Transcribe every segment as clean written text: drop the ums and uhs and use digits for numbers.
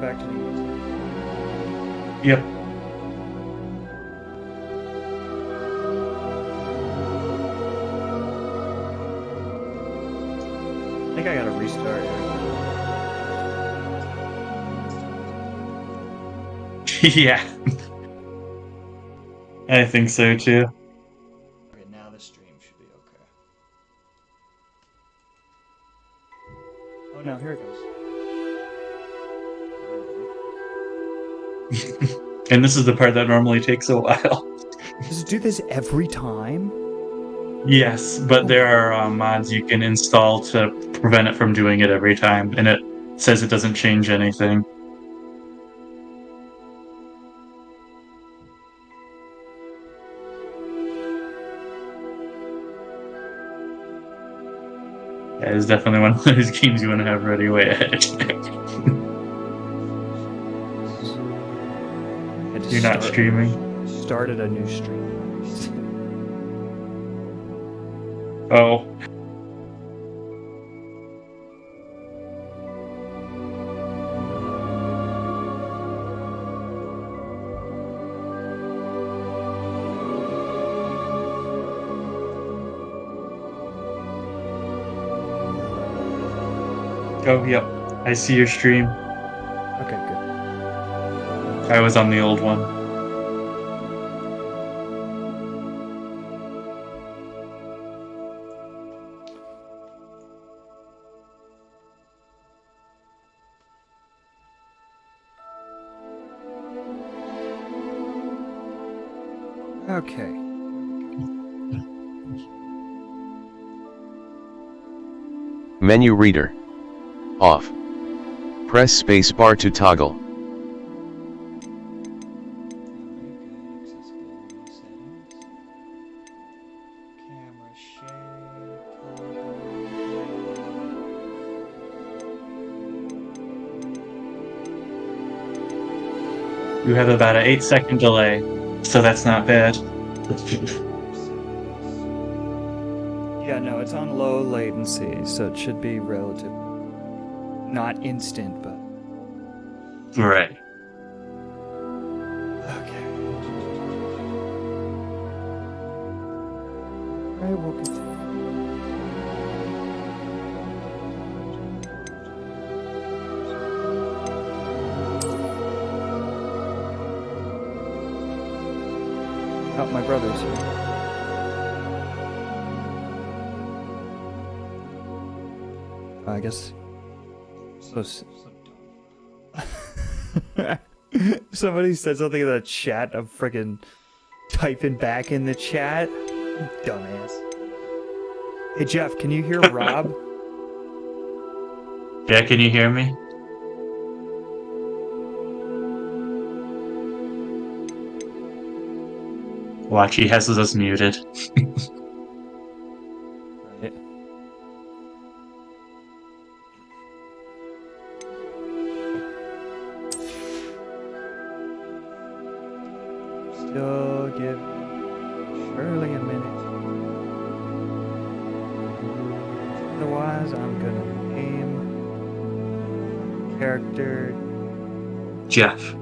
back to the easy. Yep. I think I gotta restart. Yeah. I think so too. Okay, now the stream should be okay. Oh no, here it goes. And this is the part that normally takes a while. Does it do this every time? Yes, but there are mods you can install to prevent it from doing it every time, and it says it doesn't change anything. Yeah, it's definitely one of those games you want to have ready way ahead of time. You're not streaming? Started a new stream. Oh. Oh, yep. I see your stream. Okay, good. I was on the old one. Okay. Menu reader. Off. Press spacebar to toggle. You have about an 8-second delay, so that's not bad. Yeah, no, it's on low latency, so it should be relative. Not instant, but... Right. Okay. Alright, we'll continue. Oh, my brother's here. I guess. Somebody said something in the chat. I'm freaking typing back in the chat. Dumbass. Hey Jeff, can you hear Rob? Yeah, can you hear me? Watch, he has us muted. Right. Still give Shirley a minute. Otherwise, I'm gonna name character Jeff.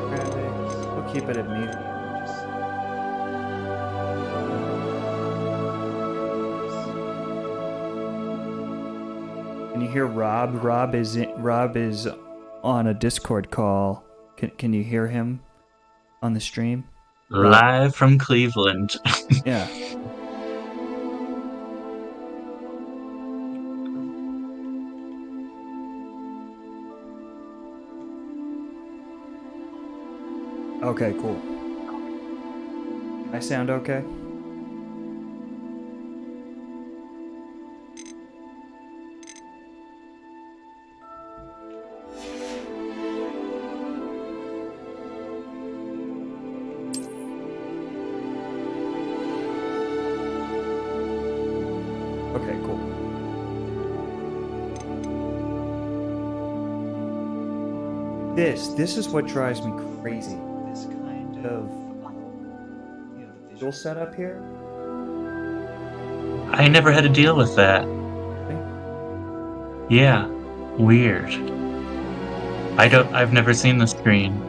Graphics. We'll keep it at medium. Can you hear Rob? Rob is on a Discord call. Can you hear him on the stream? Live from Cleveland. Yeah. Okay, cool. I sound okay? Okay, cool. This is what drives me crazy. This kind of the visual setup here. I never had to deal with that. Yeah, weird. I've never seen the screen.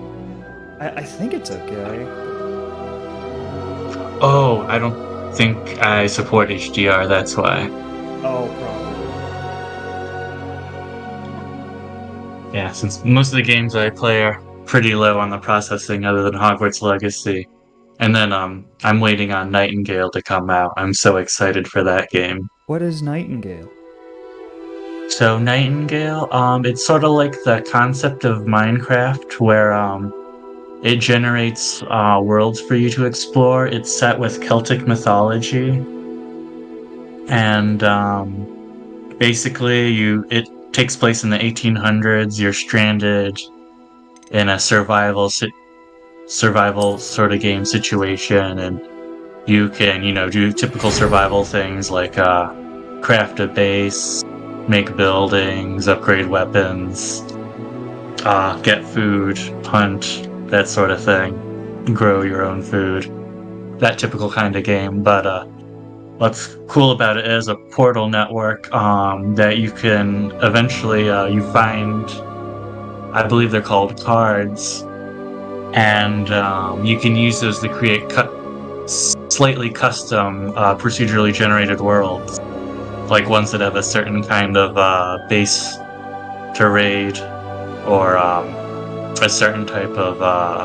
I think it's okay. Oh, I don't think I support HDR, that's why. Oh, probably. Yeah, since most of the games I play are pretty low on the processing other than Hogwarts Legacy. And then I'm waiting on Nightingale to come out. I'm so excited for that game. What is Nightingale? So Nightingale, it's sort of like the concept of Minecraft where it generates worlds for you to explore. It's set with Celtic mythology. And basically it takes place in the 1800s. You're stranded in a survival sort of game situation, and you can, do typical survival things like craft a base, make buildings, upgrade weapons, get food, hunt, that sort of thing, grow your own food, that typical kind of game. But what's cool about it is a portal network that you can eventually you find, I believe they're called cards, and you can use those to create slightly custom procedurally generated worlds, like ones that have a certain kind of base to raid, or a certain type of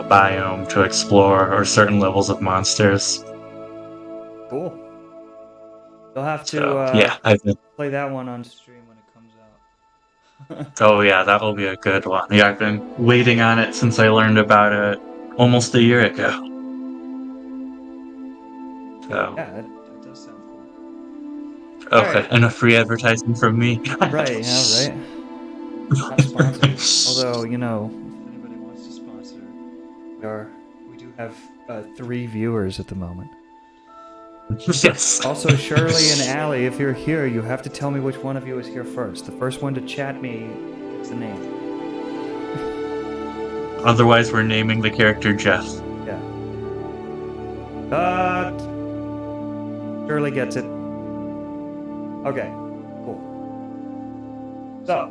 biome to explore, or certain levels of monsters. Cool. You'll have to So, yeah, play that one on stream when it comes out. oh yeah, that will be a good one. Yeah, I've been waiting on it since I learned about it almost a year ago. So. Yeah, that does sound cool. Okay, Right. enough free advertising from me. Right, yeah, right. Not sponsored. Although, if anybody wants to sponsor, we do have 3 viewers at the moment. Yes. Also, Shirley and Allie, if you're here, you have to tell me which one of you is here first. The first one to chat me gets the name. Otherwise, we're naming the character Jeff. Yeah. Shirley gets it. Okay, cool. So,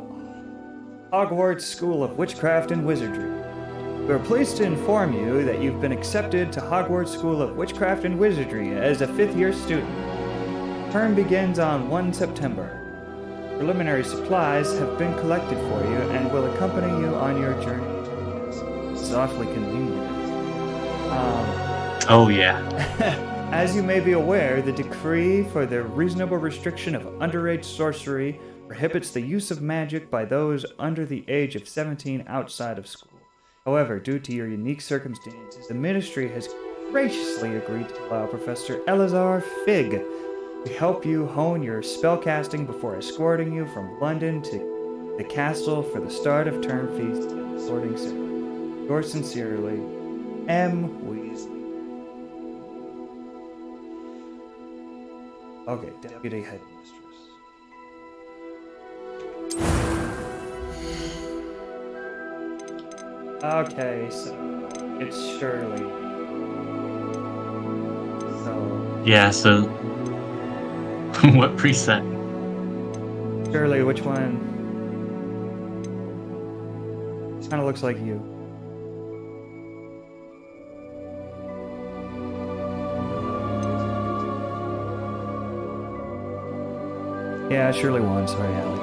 Hogwarts School of Witchcraft and Wizardry. We are pleased to inform you that you've been accepted to Hogwarts School of Witchcraft and Wizardry as a 5th-year student. Term begins on 1 September. Preliminary supplies have been collected for you and will accompany you on your journey to the castle. It's awfully convenient. Oh yeah. As you may be aware, the decree for the reasonable restriction of underage sorcery prohibits the use of magic by those under the age of 17 outside of school. However, due to your unique circumstances, the Ministry has graciously agreed to allow Professor Eleazar Fig to help you hone your spellcasting before escorting you from London to the castle for the start of term feast and the sorting ceremony. Yours sincerely, M. Weasley. Okay, Deputy Headmistress. Okay, so it's Shirley. So Yeah. So, what preset? Shirley, which one? Kind of looks like you. Yeah, Shirley won. Sorry, Allie.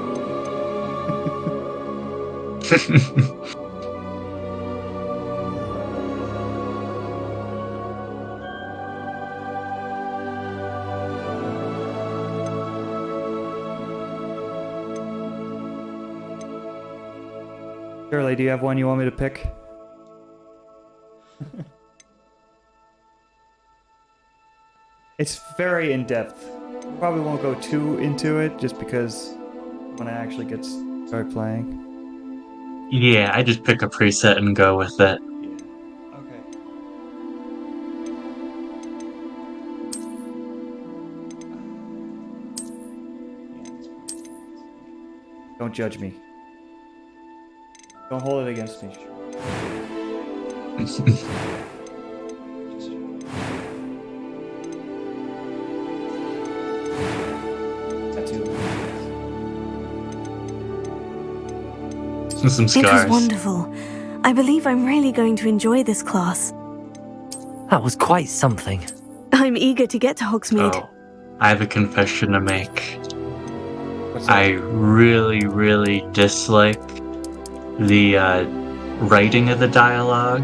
Shirley, do you have one you want me to pick? It's very in-depth. Probably won't go too into it, just because when I actually start playing. Yeah, I just pick a preset and go with it. Yeah. Okay. Don't judge me. Don't hold it against me. Some It was scars. wonderful. I believe I'm really going to enjoy this class. That was quite something. I'm eager to get to Hogsmeade. Oh, I have a confession to make. What's that? I really, really dislike the writing of the dialogue.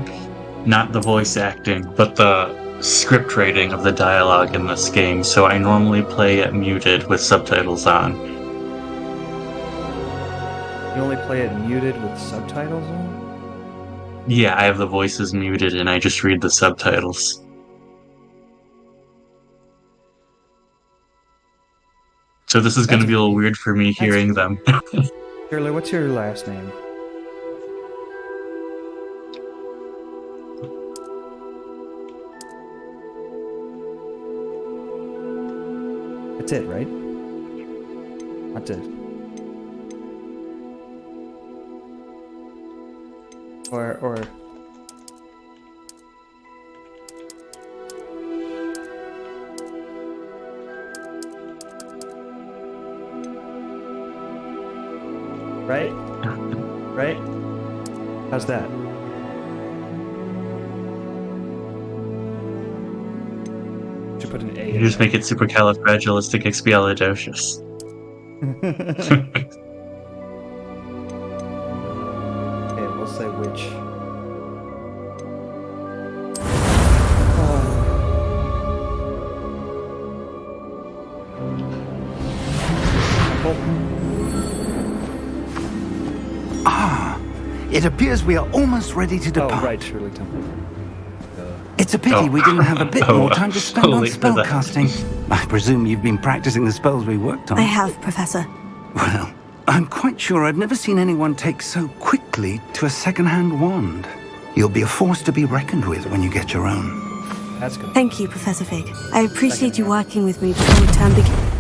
Not the voice acting, but the script writing of the dialogue in this game. So I normally play it muted with subtitles on. You only play it muted with subtitles on? Yeah, I have the voices muted and I just read the subtitles. So this is going to be a little weird for me hearing them. Shirley, what's your last name? That's it, right? That's it. Or right? Right? How's that? Should put an A You in just there. make it supercalifragilisticexpialidocious. Okay, we'll say which. It appears we are almost ready to Oh, depart. right, Shirley Temple. It's a pity we didn't have a bit more time to spend on late for that. spellcasting. I presume you've been practicing the spells we worked on. I have, Professor. Well, I'm quite sure I've never seen anyone take so quickly to a second-hand wand. You'll be a force to be reckoned with when you get your own. That's good. Thank you, Professor Fig. I appreciate you working with me before the term begins.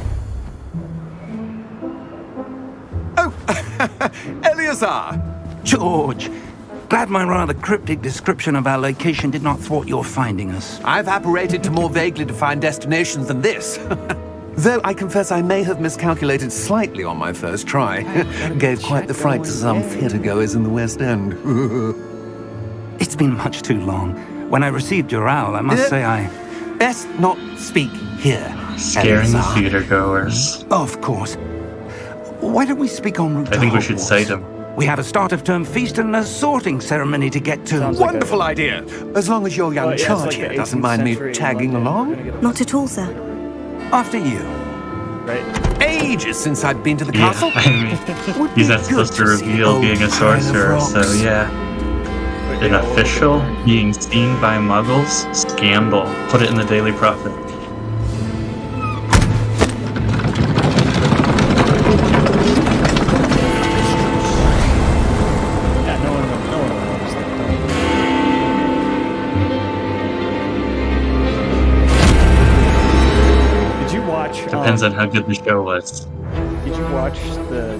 Eleazar! George! Glad my rather cryptic description of our location did not thwart your finding us. I've apparated to more vaguely defined destinations than this. Though I confess I may have miscalculated slightly on my first try. Gave quite the fright to some theatregoers in the West End. It's been much too long. When I received your owl, I must say I... Best not speak here. Scaring the Eleazar. theater goers. Of course. Why don't we speak en route I to think we should Hogwarts? cite him. We have a start-of-term feast and a sorting ceremony to get to. Sounds like Wonderful idea. As long as your young Well, yeah, it's charge like here the doesn't 18th mind me century in tagging London. along. We're gonna get a- Not at all, sir. After you. Right? Ages since I've been to the Yeah, castle. I mean, Would he's be not supposed to good see reveal old being a pile of sorcerer, so rocks. yeah. An official being seen by muggles? Scandal. Put it in the Daily Prophet. Yeah, no one knows that. Did you watch? Depends on how good the show was. Did you watch the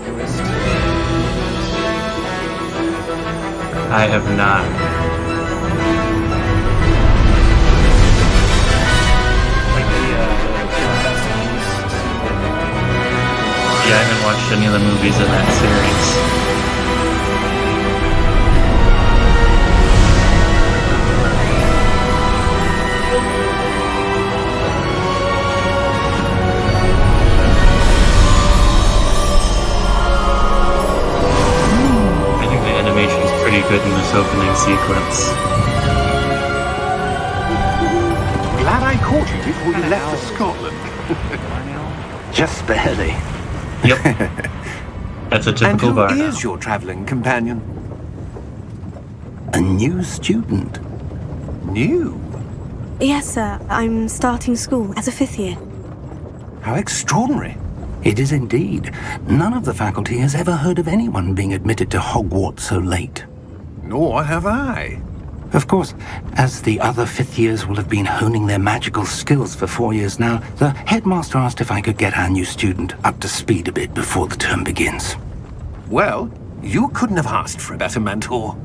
newest? I have not. Like the Fantastic Beasts? Yeah, I haven't watched any of the movies in that series. I think the animation's pretty good in this opening sequence. Glad I caught you before you left for Scotland. Just barely. Yep. That's a And typical who bar. is your traveling companion? A new student. New? Yes, sir. I'm starting school as a fifth year. How extraordinary. It is indeed. None of the faculty has ever heard of anyone being admitted to Hogwarts so late. Nor have I. Of course, as the other fifth years will have been honing their magical skills for 4 years now, the headmaster asked if I could get our new student up to speed a bit before the term begins. Well, you couldn't have asked for a better mentor.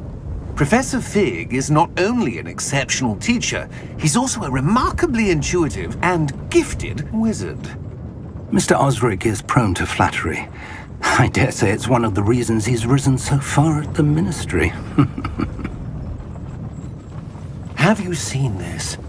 Professor Fig is not only an exceptional teacher, he's also a remarkably intuitive and gifted wizard. Mr. Osric is prone to flattery. I dare say it's one of the reasons he's risen so far at the Ministry. Have you seen this?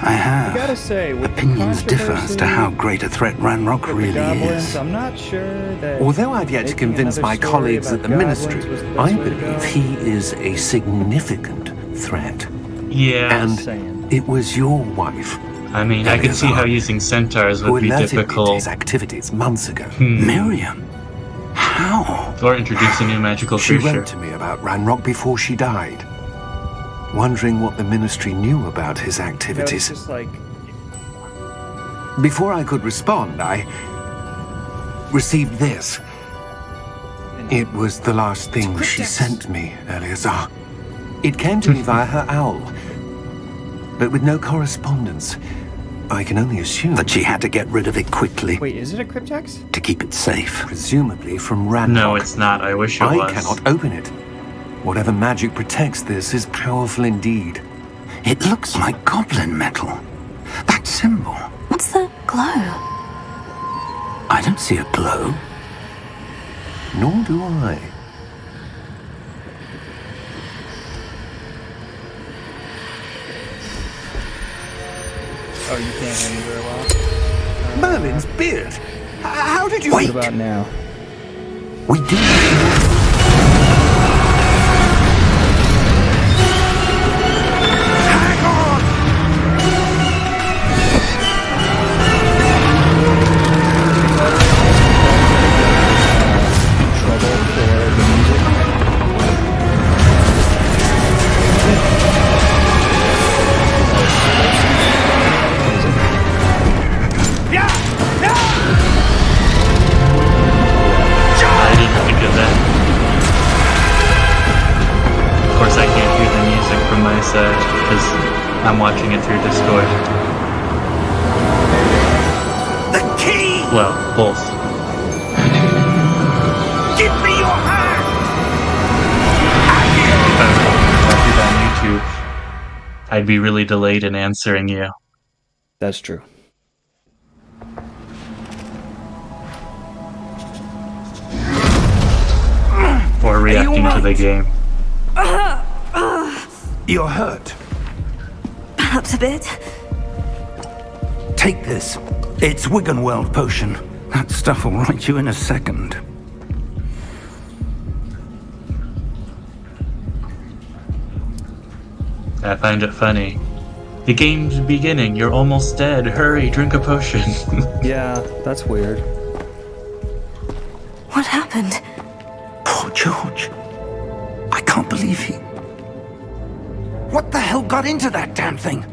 I have. I gotta say, with Opinions differ as to how controversy great a threat Ranrock with the really goblins, is. I'm not sure that. Although I've yet to making convince another my story colleagues at about the goblins Ministry, was the best I way to go. believe he is a significant threat. Yeah. And saying. it was your wife I mean, I could see how using centaurs who would be alerted me to difficult. his activities months ago. Miriam? How? Or introduce a new magical She creature. wrote to me about Ranrock before she died, wondering what the Ministry knew about his You know, it's activities. just like. Before I could respond, I received this. It was the last thing she sent me, Eleazar. It came to me via her owl, but with no correspondence. I can only assume That she had to get rid of it quickly Wait, is it a cryptex? to keep it safe. presumably from Ranrock. No, it's not. I wish it I was. cannot open it. Whatever magic protects this is powerful indeed. It looks like goblin metal. That symbol. What's the glow? I don't see a glow. Nor do I. Oh, you can't hear me very well. Merlin's beard. How did you... What about now? We do. Trouble for the music. I didn't think of that. Of course, I can't hear the music from my side because I'm watching it through Discord. The key! Well, both. Give me your hand! If I were watching it on YouTube, I'd be really delayed in answering you. That's true. Or reacting to the game. You're hurt. Perhaps a bit. Take this. It's Wiggenweld potion. That stuff will right you in a second. I find it funny. The game's beginning. You're almost dead. Hurry, drink a potion. Yeah, that's weird. What happened? Poor George. I can't believe he... What the hell got into that damn thing?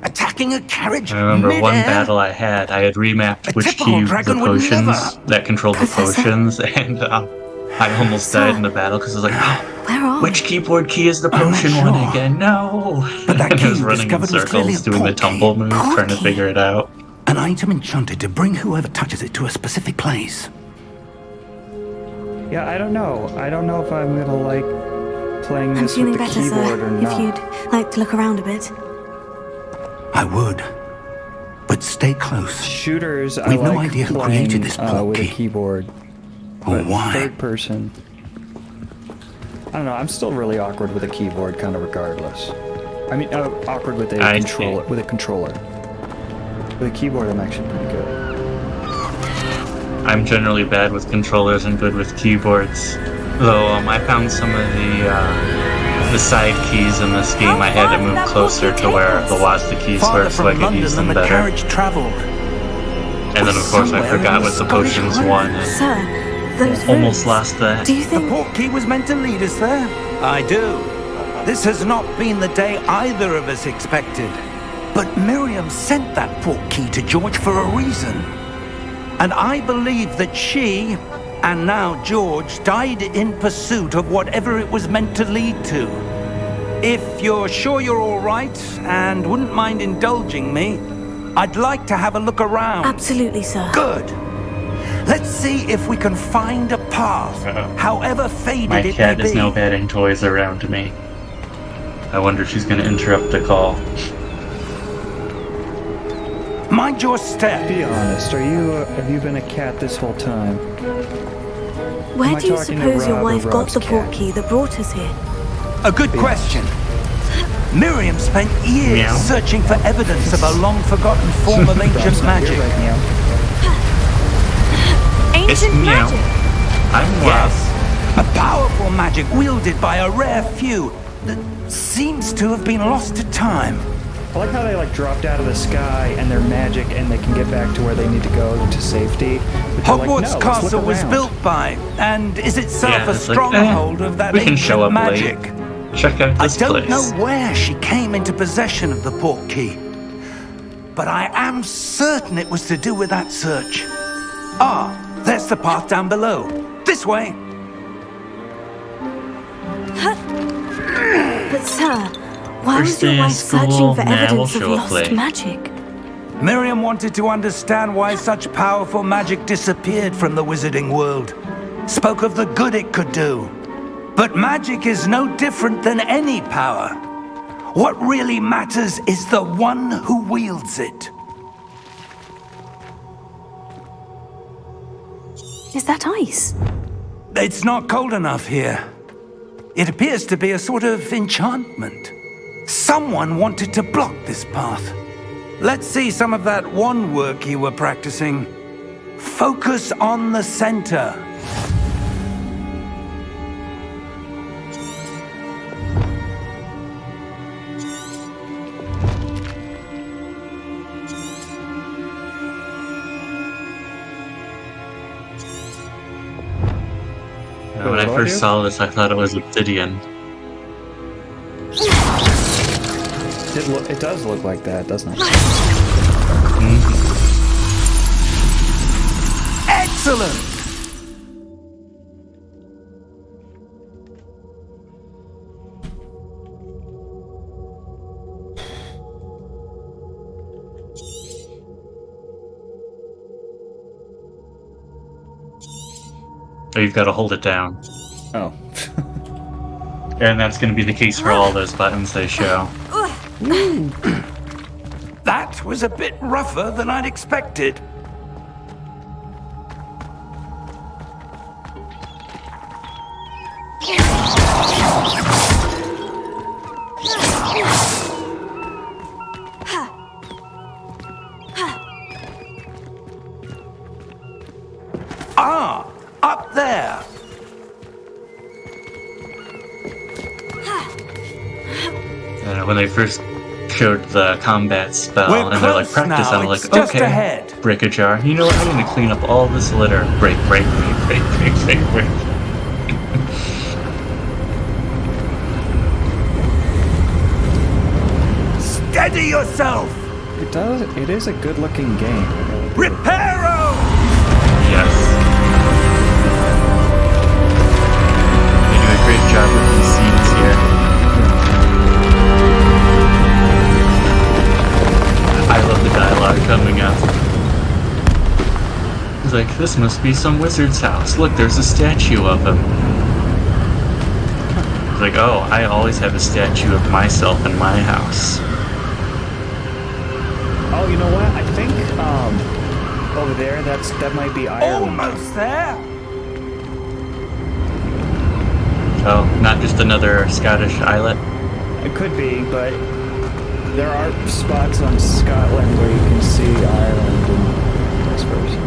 Attacking a carriage I remember one mid-air? battle I had. I had remapped A which typical key the dragon would potions never. that controlled the Professor? potions, and I almost died in the battle because I was like, Where are which keyboard key is the I'm not potion one sure. again? No! But that And I was key you running in discovered was clearly circles a doing the portkey. tumble move, trying to Portkey? figure it out. An item enchanted to bring whoever touches it to a specific place. Yeah, I don't know. I don't know if I'm gonna like playing I'm this feeling with the better, keyboard sir. or If not. you'd like to look around a bit. I would. But stay close. Shooters, I We've no like idea who playing created this with a portkey. keyboard. Or But why. third person, I don't know. I'm still really awkward with a keyboard, kind of regardless. I mean, awkward with a I controller. see. With a controller. With a keyboard, I'm actually pretty good. I'm generally bad with controllers and good with keyboards. Though I found some of the side keys in this game. I had to move closer to where the WASD keys Farther were so from I could London use than them the better. carriage travelled. And then of course I Somewhere forgot in what the the Scottish potions Highlands. won and Sir, those almost runes, lost that. Do you The think... portkey was meant to lead us there. I do. This has not been the day either of us expected. But Miriam sent that portkey to George for a reason. And I believe that she, and now George, died in pursuit of whatever it was meant to lead to. If you're sure you're all right and wouldn't mind indulging me, I'd like to have a look around. Absolutely, sir. Good. Let's see if we can find a path, however faded My it cat may is be. now batting toys around me. I wonder if she's going to interrupt the call. Mind your step. Be honest, have you been a cat this whole time? Where I do you talking to suppose your Rob or wife got Rob's the cat? portkey that brought us here? A good question. Miriam spent years Meow. searching for evidence of a long-forgotten form of ancient Rob's not here magic. right now. It's Ancient meow. magic. I'm Yes, Rob. a powerful magic wielded by a rare few that seems to have been lost to time. I like how they dropped out of the sky and they're magic and they can get back to where they need to go to safety. But they're like, Hogwarts no, let's Castle look was around. built by, and is itself Yeah, a it's like, stronghold of that we can ancient show up magic. late. Check out I this don't place. know where she came into possession of the portkey, but I am certain it was to do with that search. Ah, there's the path down below. This way. But sir, why First was your day of wife school, searching for nah, we'll evidence of show up lost late. magic? Miriam wanted to understand why such powerful magic disappeared from the wizarding world. Spoke of the good it could do. But magic is no different than any power. What really matters is the one who wields it. Is that ice? It's not cold enough here. It appears to be a sort of enchantment. Someone wanted to block this path. Let's see some of that wand work you were practicing. Focus on the center. When I What do I first do? saw this, I thought it was obsidian. It does look like that, doesn't it? Excellent! Oh, you've got to hold it down. Oh. And that's going to be the case for all those buttons they show. That was a bit rougher than I'd expected. Ah, up there. When they first showed the combat spell, We're and they're like, close practice, now, I'm it's like, just okay, ahead. break a jar. You know what, I'm gonna clean up all this litter. Break, break, break, break, break, break, break. Steady yourself. It is a good looking game. Reparo! Yes. They do a great job with these scenes here. I love the dialogue coming up. He's like, this must be some wizard's house. Look, there's a statue of him. He's like, oh, I always have a statue of myself in my house. Oh, you know what? I think over there that might be Ireland. Almost there. Oh, not just another Scottish islet? It could be, but there are spots on Scotland where you can see Ireland and vice versa.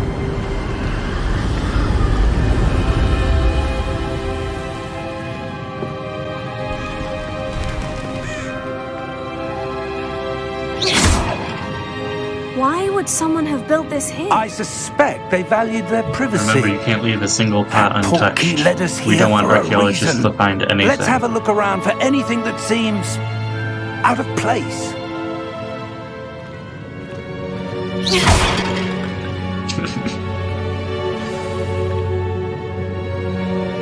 Why would someone have built this here? I suspect they valued their privacy. Remember, you can't leave a single pot That untouched. portkey led us We here don't want for a archaeologists reason. to find anything. Let's have a look around for anything that seems out of place.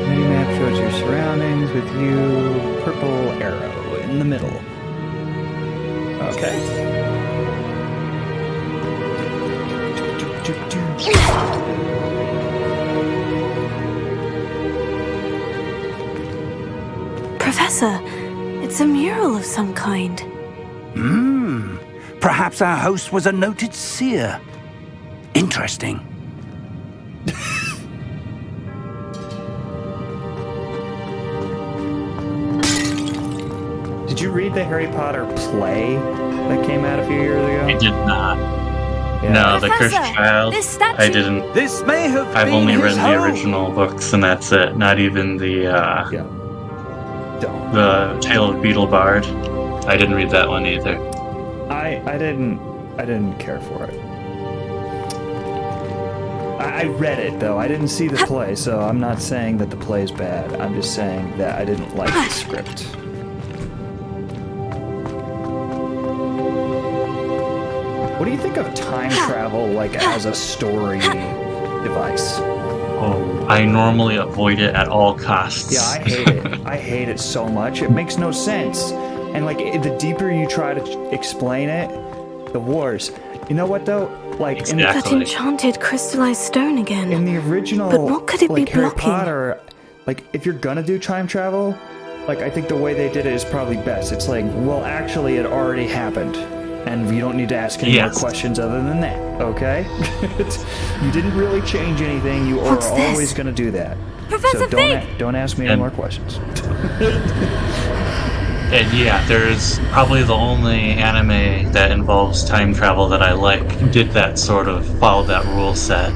Mini-map shows your surroundings with you, purple arrow in the middle. Okay. Professor, it's a mural of some kind. Perhaps our host was a noted seer. Interesting. Did you read the Harry Potter play that came out a few years ago? I did not. Yeah. No, the Cursed Professor, Child. this statue- I didn't. This may have I've been only his read the home. original books, and that's it. Not even the Yeah. Don't. the Tale of Beetle Bard. I didn't read that one either. I didn't care for it. I read it though. I didn't see the play, so I'm not saying that the play is bad. I'm just saying that I didn't like the script. What do you think of time travel, like as a story device? Oh, I normally avoid it at all costs. Yeah, I hate it. I hate it so much. It makes no sense. And like the deeper you try to explain it, the worse. You know what though? Like Exactly. That enchanted crystallized stone again. in the original, But what could it be like Harry blocking? Potter, like if you're gonna do time travel, like I think the way they did it is probably best. It's like, well, actually, it already happened, and you don't need to ask any more Yes. questions other than that. Okay? You didn't really change anything. You are What's this? always gonna do that. Professor So Fig! don't ask me any And- more questions. And yeah, there's probably the only anime that involves time travel that I like. Did that sort of follow that rule set,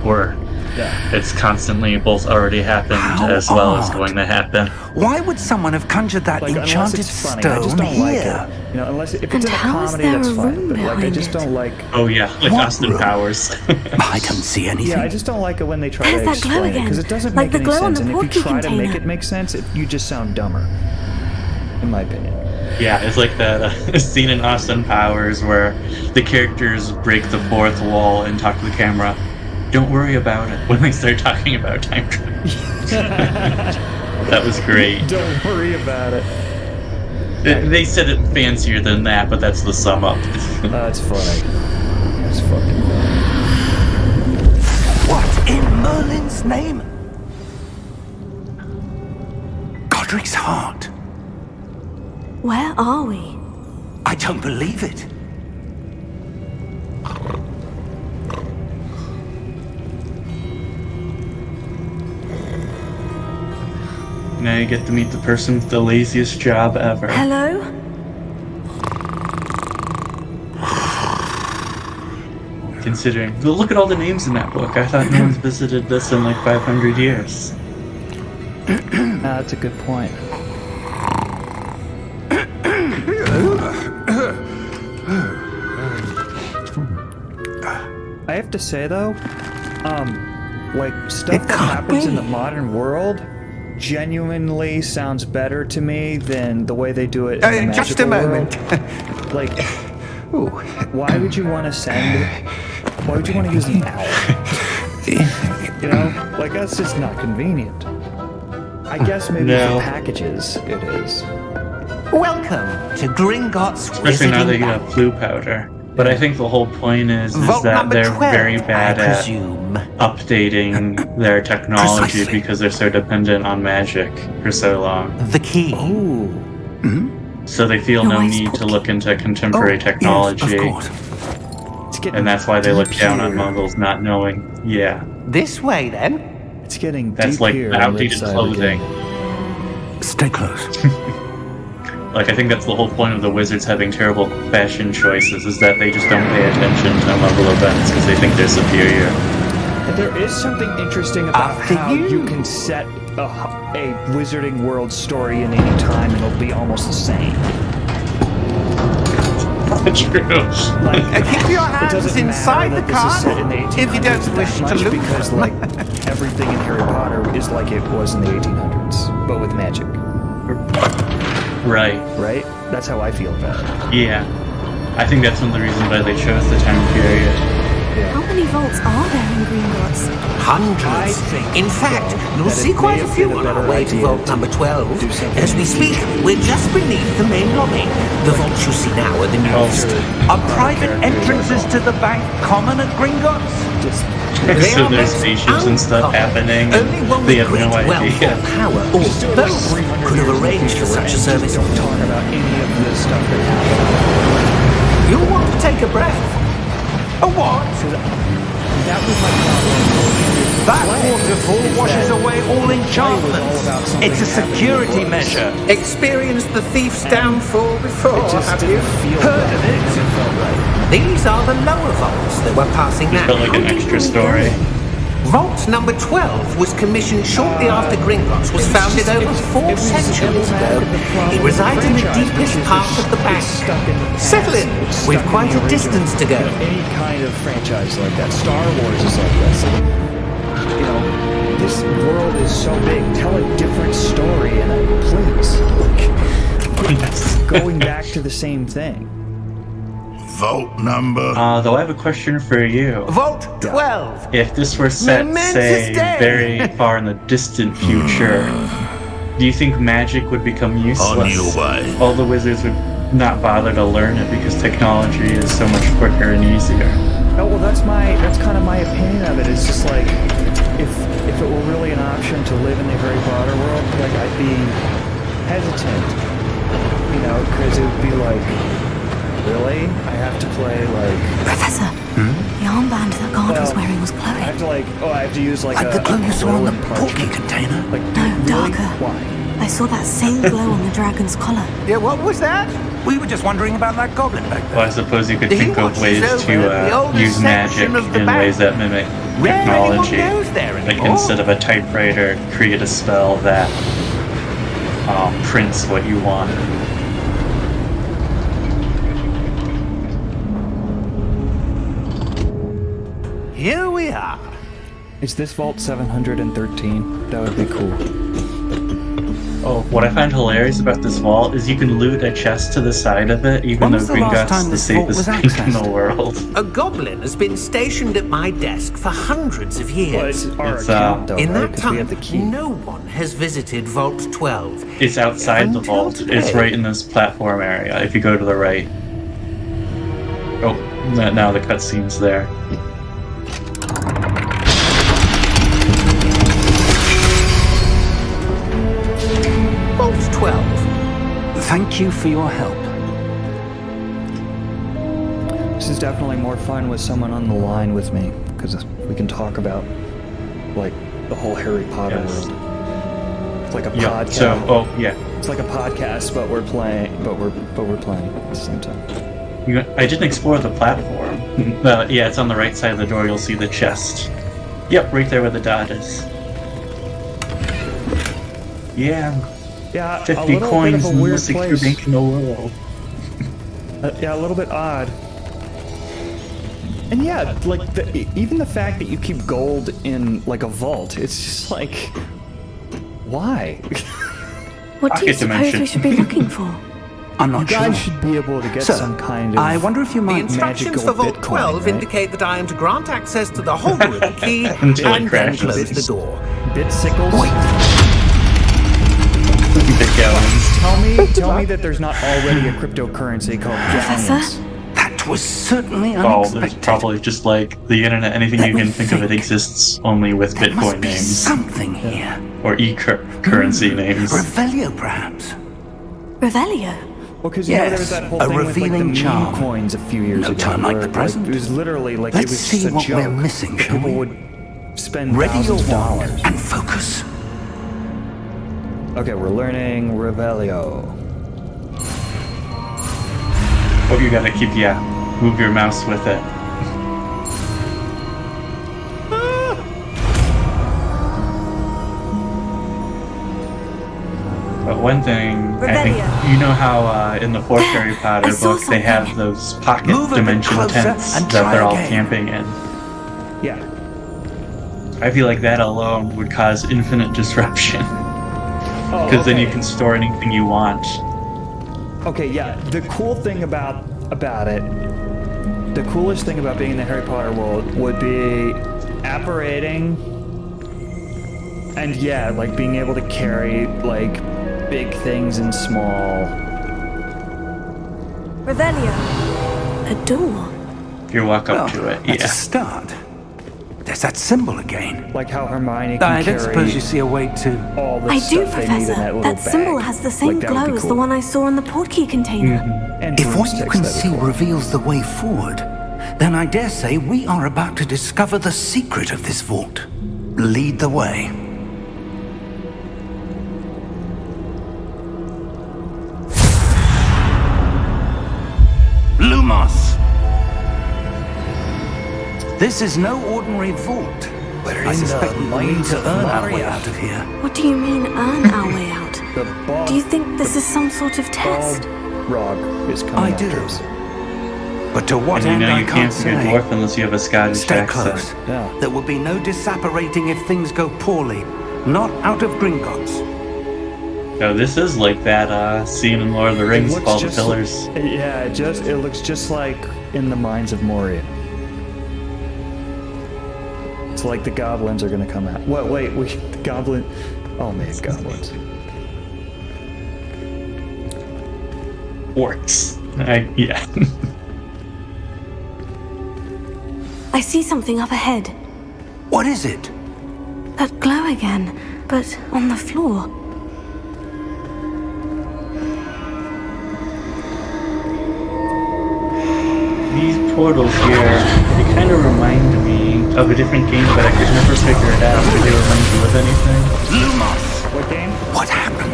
where Yeah. it's constantly both already happened How as well as odd. going to happen. Why would someone have conjured that Like unless enchanted it's funny, stone I just don't like here? it. You know, unless if And it's in a how is comedy, there that's a fine. room But like, I behind just it? don't like. Oh yeah, like What Austin room? Powers. I don't see anything. Yeah, I just don't like it when they try There's to that glow explain it again, because it doesn't like make the any glow on sense. the And if you porky try to make container. it make sense, you just sound dumber, in my opinion. Yeah, it's like that scene in Austin Powers where the characters break the fourth wall and talk to the camera. Don't worry about it when they start talking about time travel. That was great. Don't worry about it. They said it fancier than that, but that's the sum up. That's funny. That's fucking funny. What in Merlin's name? Godric's heart. Where are we? I don't believe it. Now you get to meet the person with the laziest job ever. Hello? Considering, well, look at all the names in that book. I thought no one's visited this in like 500 years. That's a good point. I have to say though, like stuff It that can't happens in be. the modern world genuinely sounds better to me than the way they do it in the Just a magical moment. world. Like, Ooh. why would you want to send? Why would you want to use an owl? You know, like that's just not convenient. I guess maybe No. for packages it is. Welcome to Gringotts Especially now that Wizarding you have flu powder. But I think the whole point is Vault that number they're 12, very bad I at presume. updating their technology Precisely. because they're so dependent on magic for so long. The key. Ooh. So they feel No, no I need spoke- to look into contemporary technology. Yes, of course. It's getting And that's why they look deep down on here. Muggles not knowing. Yeah, This way, then. It's getting that's deep like here. the outdated Lakeside clothing. again. Stay close. Like, I think that's the whole point of the Wizards having terrible fashion choices, is that they just don't pay attention to Muggle events because they think they're superior. There is something interesting about After how you. you can set a Wizarding World story in any time and it'll be almost the same. True. Like, Keep your it hands doesn't inside matter the that this is car set in the 1800s if you don't that wish to much lose because them. like everything in Harry Potter is like it was in the 1800s, but with magic, Right. right? That's how I feel about it. Yeah. I think that's one of the reasons why they chose the time period. How many vaults are there in Gringotts? Hundreds. I think, In fact, though, you'll that see it may quite a have few been a on our better way to idea vault to number 12. do something As we in the speak, future. we're just beneath the main lobby. The vaults you see now are the newest. Culture, Are private characters entrances are to the bank common at Gringotts? Just They So are there's most spaceships and stuff uncommon. happening, Only and one they with have no great wealth idea. or power or Just do it like both 300 could have years in the arranged for future such a and service. just don't talk about any of the stuff that happened. You'll want to take a breath. A what? That was my problem. That waterfall washes away all enchantments. It's a security measure. Experienced the thief's downfall before, It just have didn't you? feel Heard right. of it? It felt right. These are the lower vaults that we're passing It now. felt like an extra story. Vault number 12 was commissioned shortly after Gringotts was founded over 4 centuries ago. It resides in the deepest part of the bank. Settle in. We've quite a distance to go. Any kind of franchise like that. Star Wars is like this. You know, this world is so big. Tell a different story and please. Going back to the same thing. Vault number. Though I have a question for you. Vault 12. If this were set, Momentous say, day. very far in the distant future, do you think magic would become useless? On your way. All the wizards would not bother to learn it because technology is so much quicker and easier. Oh well, that's kind of my opinion of it. It's just like if it were really an option to live in the Harry Potter world, like I'd be hesitant, you know, because it would be like, really, I have to play like. Professor, the armband that guard was Well, wearing was I have glowing. to I have to use like Like the glow you saw on the glowing portkey parchment. container. Like, No, really? darker. Why? I saw that same glow on the dragon's collar. Yeah, what was that? We were just wondering about that goblin back there. Well, I suppose you could He think of watches ways over to the oldest use magic section of the in bank. ways that mimic Rare technology. anyone goes there Like anymore. instead of a typewriter, create a spell that prints what you want. Here we are. Is this Vault 713? That would be cool. Oh, what I find hilarious about this vault is you can loot a chest to the side of it, even When though was the last Gringotts time is the this vault safest was thing in the accessed? world. A goblin has been stationed at my desk for hundreds of Well, years. it's our It's, account, though, In right? that 'Cause we have time, the key. no one has visited Vault 12. It's outside the Until vault. It's today. right in this platform area. If you go to the right. Oh, now the cutscene's there. Vault 12. Thank you for your help. This is definitely more fun with someone on the line with me, because we can talk about, like, the whole Harry Potter Yes. world. It's like a Yeah. podcast. So, oh yeah. It's like a podcast, but we're playing. But we're playing at the same time. I didn't explore the platform. Yeah, it's on the right side of the door. You'll see the chest. Yep, right there where the dot is. Yeah, Yeah, a 50 little coins bit of a in the weird most secure place. bank in the world. Yeah, a little bit odd. And yeah, like even the fact that you keep gold in like a vault, it's just like, why? What do you Pocket suppose dimension. we should be looking for? I'm You not guys sure. should be able to get Sir, some kind of. I wonder if you The might... instructions for Vault Bitcoin, 12 right? indicate that I am to grant access to the holder of the key Until it and then crashes. close the door. Bitsickles. Wait, The gallons. Tell me that there's not already a cryptocurrency called Professor? galleons. that was certainly Oh, there's unexpected. probably just like the internet. Anything Let you me can think of it think. exists only with There must Bitcoin be names something here. or currency names. Revelio, perhaps. Revelio? Well, because you know there was Yes, that whole a thing with like the revealing meme charm. coins a few years No ago. time like where, the present. it was literally like Let's it was see just a what joke. we're missing, that shall people we? would spend Ready your thousands of wand dollars. and focus. Okay, we're learning Revelio. Hope you gotta keep, move your mouse with it. But one thing, I think, Revelio. you know how in the fourth Harry Potter I saw book they have something. those pocket Move a bit dimension closer tents and that try they're all again. camping in. Yeah. I feel like that alone would cause infinite disruption. Oh, Because then you okay. can store anything you want. Okay, yeah. The cool thing about it, the coolest thing about being in the Harry Potter world would be apparating, and yeah, like being able to carry like big things and small. Revelio. A door. If you walk up Well, to it, that's yeah. a start. there's that symbol again. Like how Hermione can I don't carry suppose you see a way to... all the I stuff do, they need in Professor. that little That bag. symbol has the same Like, that would glow be as the cool. one I saw in the portkey container. And If what you broomsticks, can that'd be see cool. reveals the way forward, then I dare say we are about to discover the secret of this vault. Lead the way. Lumos! This is no ordinary vault. I suspect we will need to earn our way out of here. What do you mean, earn our way out? The ball, Do you think this is some sort of test? Rog is coming I after do. us. But to what And you end know I you can't can't be a say. dwarf unless you have a Scottish Stay accent. close. Yeah. There will be no disapparating if things go poorly. Not out of Gringotts. No, this is like that scene in Lord of the Rings It of all looks the just- pillars. Yeah, it looks just like in the Mines of Moria. It's like the goblins are gonna come out. What? Wait, the goblin. Oh man, goblins. Orcs. Yeah. I see something up ahead. What is it? That glow again, but on the floor. These portals here, they kind of remind me of a different game, but I could never figure it out if they remind you of anything. Lumos! What game? What happened?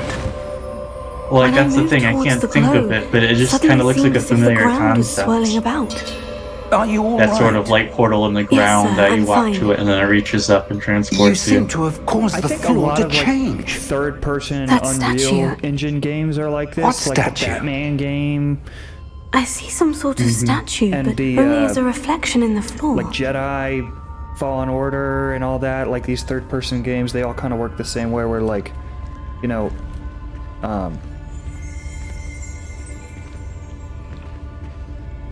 Well, like, When I that's the moved thing, I towards can't the think of glow, it, but it just suddenly kind of looks like a seemed as if the familiar ground is swirling concept. about. Are you all That right? sort of light portal in the ground sir, that you I'm walk fine. to it and then it reaches up and You transports seem you. to have caused I the think a floor lot to of like change. third-person That Unreal statue. Engine games are like this, What like statue? the Batman game, I see some sort of statue, And but the, only as a reflection in the floor. like Jedi Fallen Order and all that. Like these third-person games, they all kind of work the same way. Where like, you know,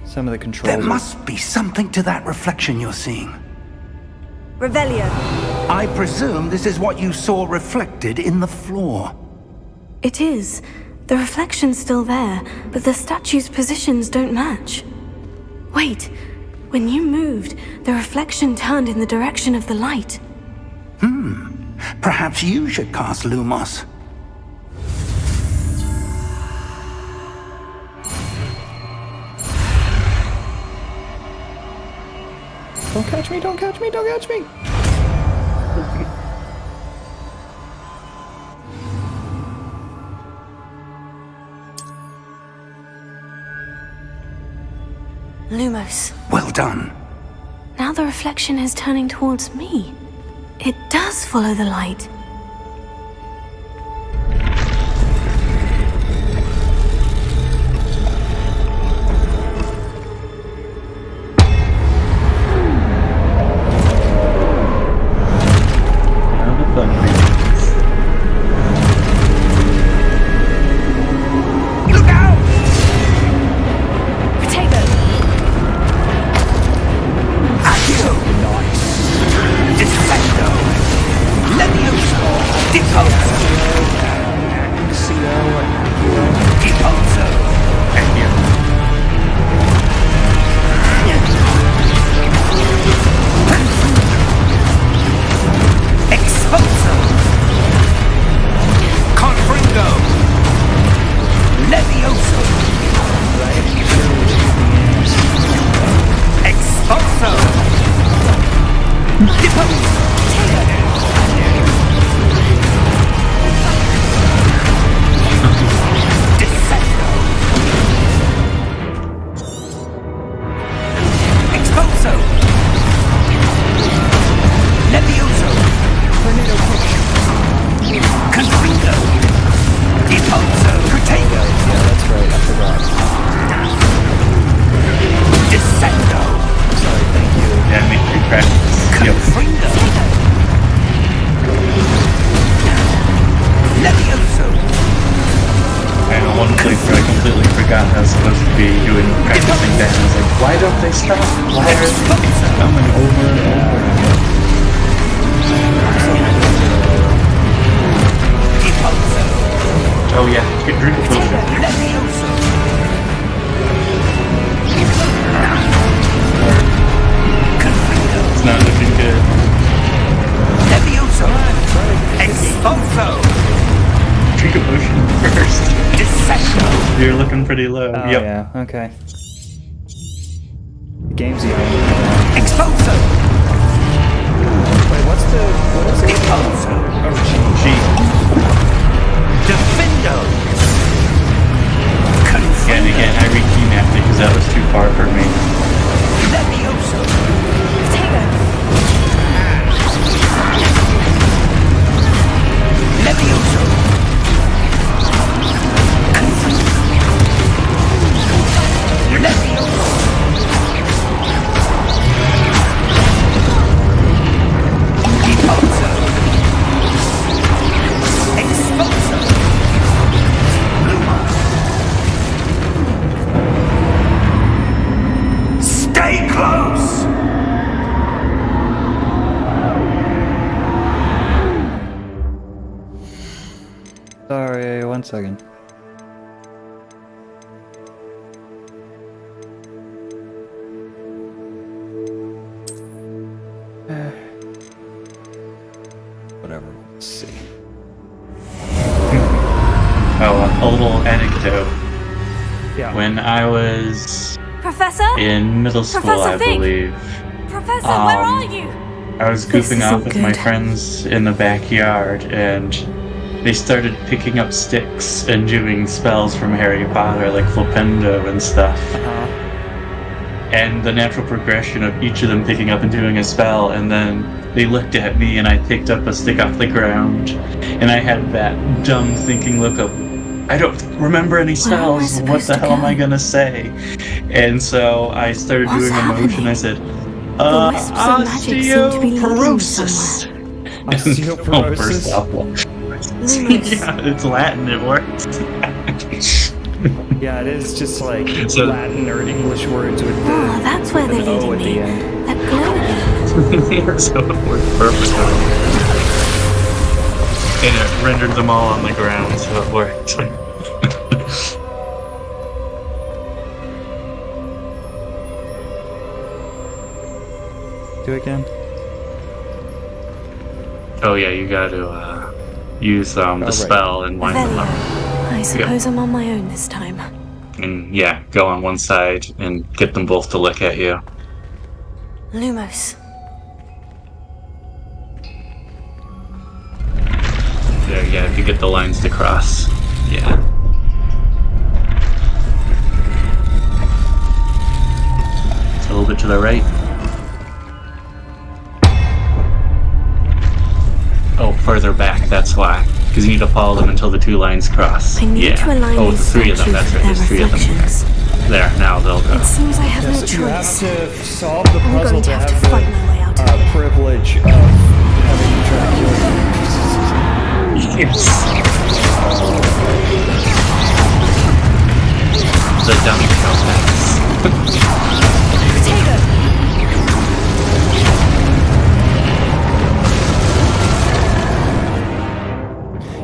some of the controls. There must be something to that reflection you're seeing. Revelio. I presume this is what you saw reflected in the floor. It is. The reflection's still there, but the statue's positions don't match. Wait, when you moved, the reflection turned in the direction of the light. Perhaps you should cast Lumos. Don't catch me! Don't catch me! Don't catch me! Lumos. Well done. Now the reflection is turning towards me. It does follow the light. Now the fun begins. Look out! Potato! Accio! Defendo! Levioso! Deposo! Deposo! Exposo! Confringo! Levioso! Exposo! Deposo! Descendo! Exposo! Levioso! Confringo! Deposo! Protego! Yeah, that's right. I forgot. Descendo! Sorry. Thank you. Yeah, make your practice. Yep. Confringo! Levioso! I know one playthrough I completely forgot I was supposed to be doing practicing that. I was like, why don't they stop? Why are they coming over and over again? Deposo! Oh yeah, get drink a potion. Levioso! Confringo! It's not looking good. You're looking pretty low. Oh Yep. yeah, okay. The game's yelling. Expulso! Wait, what is it? Expulso! Oh, G. Defendo! Again, I re-keymapped it because that was too far for me. Levioso! Potato! Levioso! Levioso! Expulso! Expulso! Stay close! Sorry, 1 second. Whatever. Let's see. Oh, a little anecdote. Yeah. When I was Professor? in middle school, Professor I Fig! believe, Professor, where Um, are you? I was This goofing off isn't with my good. friends in the backyard, and they started picking up sticks and doing spells from Harry Potter, like Flipendo and stuff. Uh-huh. And the natural progression of each of them picking up and doing a spell, and then they looked at me and I picked up a stick off the ground, and I had that dumb thinking look of, I don't remember any Where am I spells, what supposed the to hell am go? I gonna say? And so I started What's doing a motion, happening? I said, The wisps of magic seem to be leading me osteoporosis. Osteoporosis? First off, Lumos. yeah, it's Latin, it works. Yeah, it is just like So- Latin or English words with the Oh, that's where with they're an O leading at the me. end. That glow again. So it worked perfectly. And it rendered them all on the ground, so it worked. Do it again. Oh yeah, you gotta use the right. spell and wind them up. Revelio. I suppose I'm on my own this time. And yeah, go on one side and get them both to look at you. Lumos. There, yeah, if you get the lines to cross. Yeah. It's a little bit to the right. Oh, further back, that's why. Because you need to follow them until the two lines cross. I need yeah. to align Oh, these the three of them, statues that's right, with there's their three of them. reflections. There, now they'll go. It seems I have no Yes, you have choice. to solve the I'm puzzle going to have to fight my way out of it. privilege of having Dracula. Yes. The dummy counts. Potato!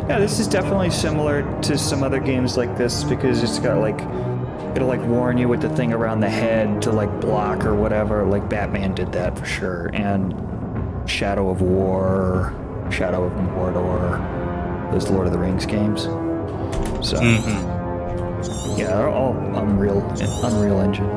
Yeah, this is definitely similar to some other games like this because it's got like it'll like warn you with the thing around the head to like block or whatever. Like Batman did that for sure, and Shadow of War, Shadow of Mordor, those Lord of the Rings games. So yeah, they're all Unreal Engine.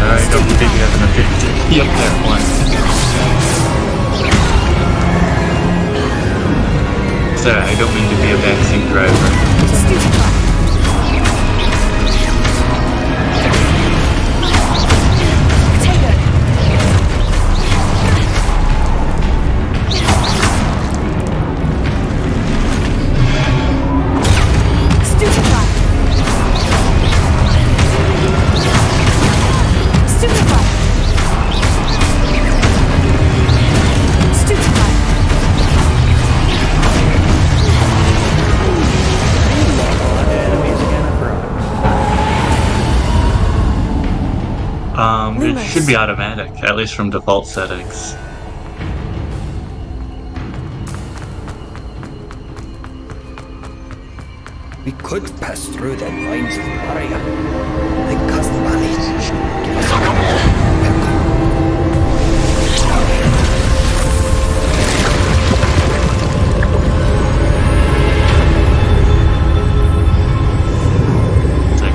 I don't think you have enough hit. Yep, there, one. Sorry, I don't mean to be a backseat driver. It should be automatic, at least from default settings. We could pass through that lines of barrier. The cousin Valley. Give us a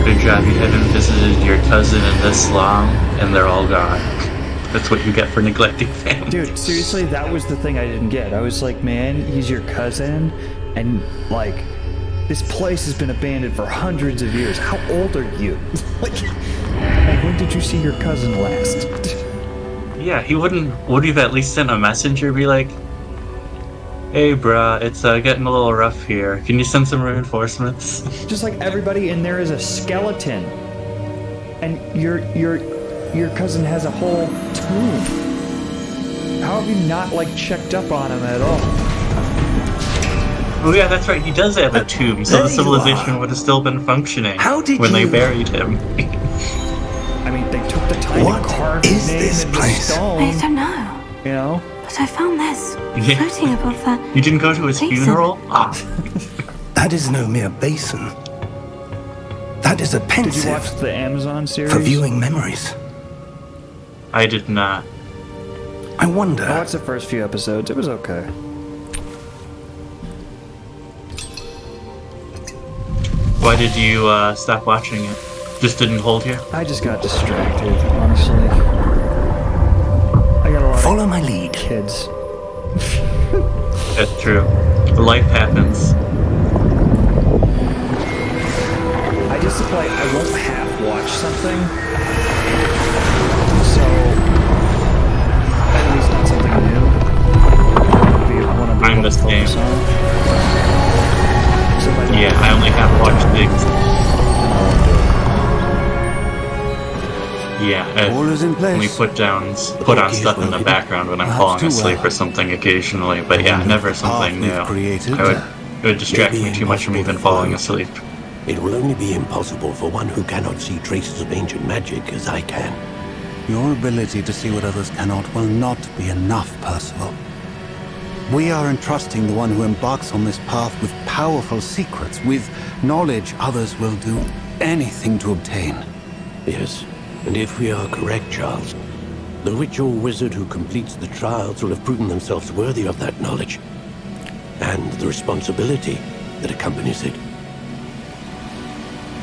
Good job, you haven't visited your cousin in this long, and they're all gone. That's what you get for neglecting family. Dude, seriously, that was the thing I didn't get. I was like, man, he's your cousin, and like, this place has been abandoned for hundreds of years. How old are you? Like, when did you see your cousin last? Yeah, would you have at least sent a messenger, be like, hey bruh, it's getting a little rough here. Can you send some reinforcements? Just like everybody in there is a skeleton. And your cousin has a whole tomb. How have you not like checked up on him at all? Oh yeah, that's right, he does have a tomb, so the civilization would have still been functioning when they buried him. I mean, they took the time to carve his name into stone. I don't know. You know? But I found this Yeah. floating above that. You didn't go to his basin. funeral? Ah. That is no mere basin. That is a Did you pensive watch the Amazon series? for viewing memories. I did not. I wonder. I watched the first few episodes. It was okay. Why did you stop watching it? Just didn't hold you? I just got distracted, honestly. I got a lot Follow of my lead. kids. That's true. Life happens. I just like I won't half watch something. So at least not something new. I want to be I'm able the to focus same. on. So if I don't Yeah, I only have watched things. Yeah, All is in I only place. put on stuff in the background when I'm falling asleep or something occasionally, but yeah, never something new. It would distract me too much from even falling asleep. It will only be impossible for one who cannot see traces of ancient magic as I can. Your ability to see what others cannot will not be enough, Percival. We are entrusting the one who embarks on this path with powerful secrets, with knowledge others will do anything to obtain. Yes, and if we are correct, Charles, the ritual wizard who completes the trials will have proven themselves worthy of that knowledge, and the responsibility that accompanies it.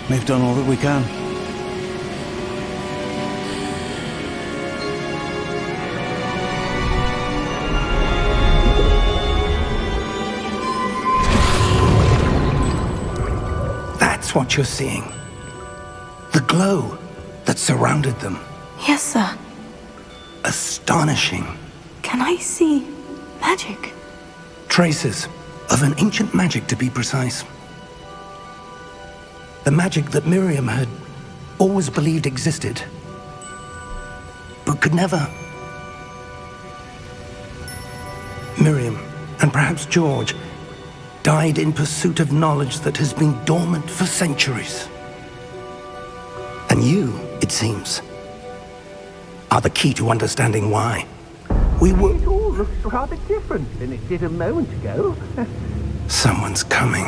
We've done all that we can. That's what you're seeing. The glow that surrounded them. Yes, sir. Astonishing. Can I see magic? Traces of an ancient magic, to be precise. The magic that Miriam had always believed existed, but could never. Miriam, and perhaps George, died in pursuit of knowledge that has been dormant for centuries. And you, it seems, are the key to understanding why. We were... It all looks rather different than it did a moment ago. Someone's coming.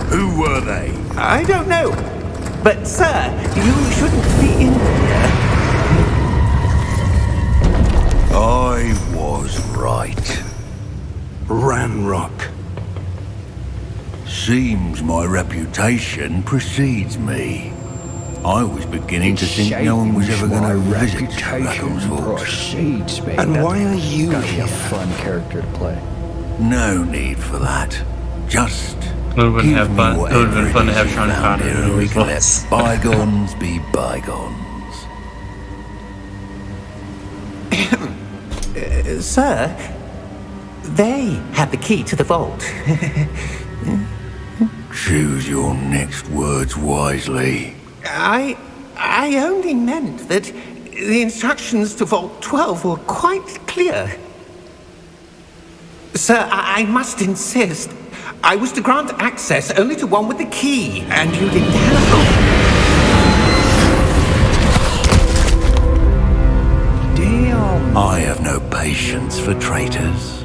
Who were they? I don't know. But, sir, you shouldn't be in here. I was right. Ranrock. Seems my reputation precedes me. I was beginning to think no one was ever going to visit Dragon's Vault. And why are you Gotta be here? a fun character to play. No need for that. Just It would have been give me fun. It would have whatever been fun to it have is Sean you found Connery here, in and we his can let voice. bygones be bygones. Sir, they have the key to the vault. Choose your next words wisely. I only meant that the instructions to Vault 12 were quite clear. Sir, I must insist. I was to grant access only to one with the key, and you didn't have Damn. I have no patience for traitors.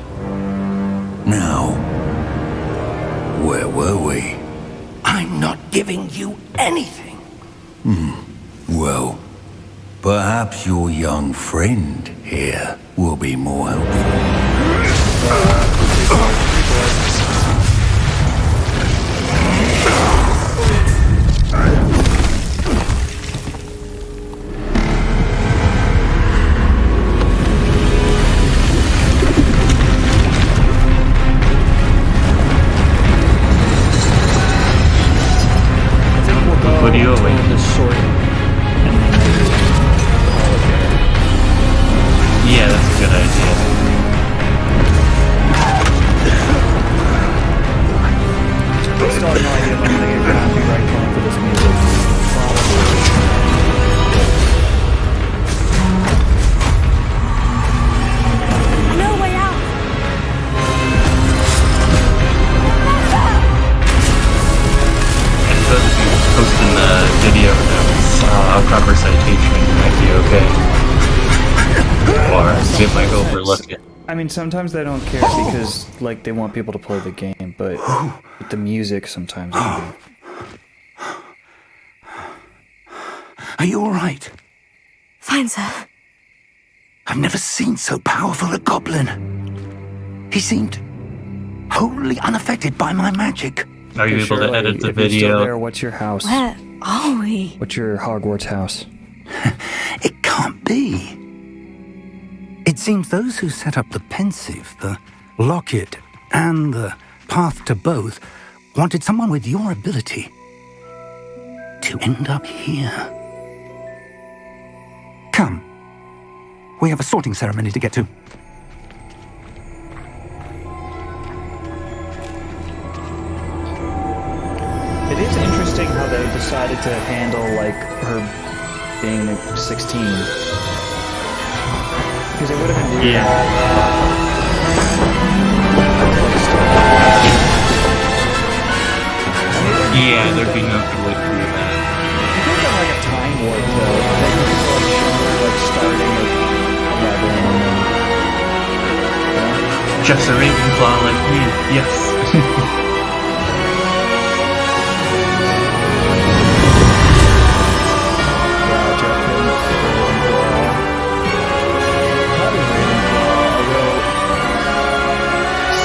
Now, where were we? I'm not giving you anything. Well, perhaps your young friend here will be more helpful. What do you await? The sword. And then maybe call it there. Yeah, that's a good idea. I still have no idea if I'm gonna get copyright claim for this music. Probably. No way out! I suppose if you post in the video notes a proper citation, it might be okay. Or it might overlook it. I mean, sometimes they don't care because, like, they want people to play the game, but with the music, sometimes it can be. Are you all right? Fine, sir. I've never seen so powerful a goblin. He seemed wholly unaffected by my magic. Are you Hey, able to Shirley, edit the if you're still video? there, what's your house? Where are we? What's your Hogwarts house? It can't be. It seems those who set up the pensive, the locket, and the path to both wanted someone with your ability to end up here. Come. We have a sorting ceremony to get to. It is interesting how they decided to handle, like, her being like, 16. Because it would have been weird. Yeah, there'd be no good way to do that. You could have like a time warp though. Then you could like show her like starting at 11 and then, Just a Ravenclaw like me, yes. yeah, Jeff Ravenclaw. Probably Ravenclaw, although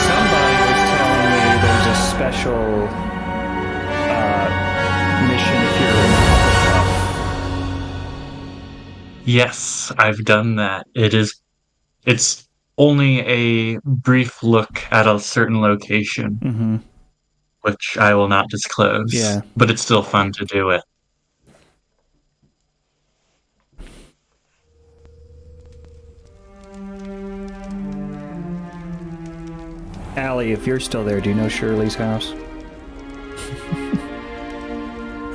somebody was telling me there's a special mission if you're in Hufflepuff. Yes, I've done that. It's only a brief look at a certain location, Mm-hmm. which I will not disclose. Yeah. But it's still fun to do it. Allie, if you're still there, do you know Shirley's house?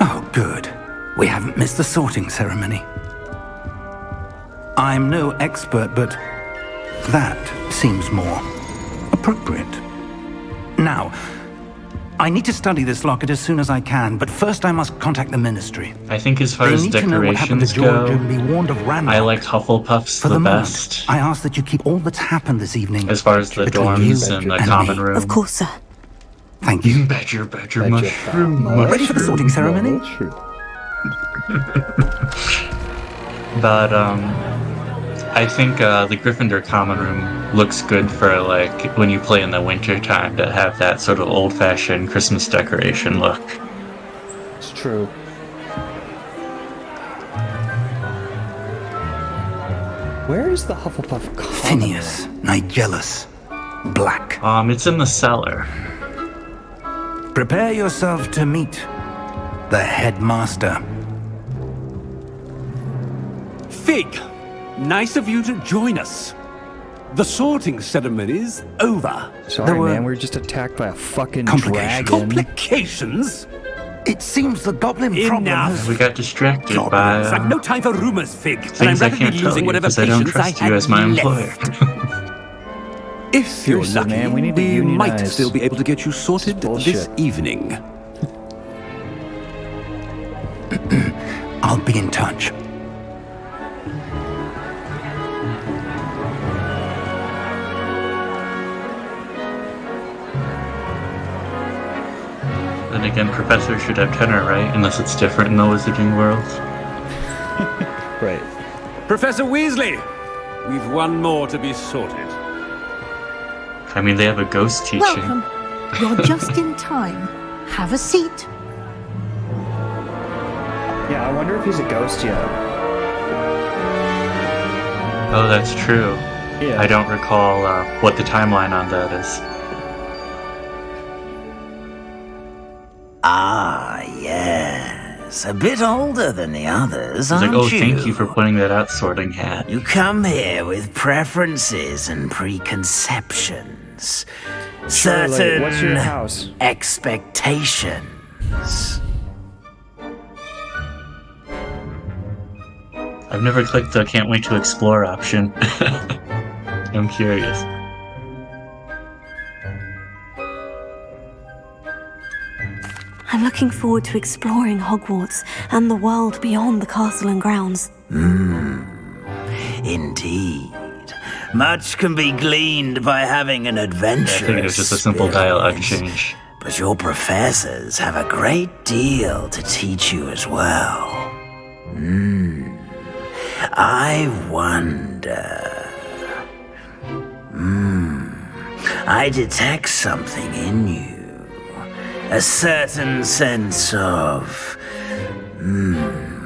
Oh, good. We haven't missed the sorting ceremony. I'm no expert, but that seems more appropriate. Now, I need to study this locket as soon as I can, but first I must contact the Ministry. I think as far They as need to know what happened to decorations George go, and be warned of Ranrock. I like Hufflepuff's For the the moment, best. I ask that you keep all that's happened this evening As far as the between you dorms and the and common me. room. Of course, sir. Thank you. Badger, mushroom, Ready for the sorting ceremony? But, I think, the Gryffindor common room looks good for, like, when you play in the winter time to have that sort of old-fashioned Christmas decoration look. It's true. Where is the Hufflepuff common Phineas, room? Nigellus, Black. It's in the cellar. Prepare yourself to meet the headmaster. Fig, nice of you to join us. The sorting ceremony's over. Sorry, man, we were just attacked by a fucking dragon. Complications? It seems the goblin problem has... We got distracted by, I've no time for rumors, Fig, and I'm things I rapidly can't tell losing you whatever because I don't patience I trust you had as my left. employer. If you're Seriously, lucky, man, we need to we might unionize. still be able to get you sorted This is this bullshit. evening. I'll be in touch. Then again, professors should have tenor, right? Unless it's different in the wizarding world. Right. Professor Weasley, we've one more to be sorted. I mean, they have a ghost teaching. Welcome. You're just in time. Have a seat. Yeah, I wonder if he's a ghost yet. Oh, that's true. Yeah. I don't recall what the timeline on that is. Ah, yes. A bit older than the others, He's like, aren't oh, you? thank you for pointing that out, Sorting Hat. You come here with preferences and preconceptions. Shirley, Certain what's your house? expectations. I've never clicked the can't wait to explore option. I'm curious. I'm looking forward to exploring Hogwarts and the world beyond the castle and grounds. Indeed. Much can be gleaned by having an adventurous I think it was just a simple dialogue change. But your professors have a great deal to teach you as well. I wonder... I detect something in you. A certain sense of...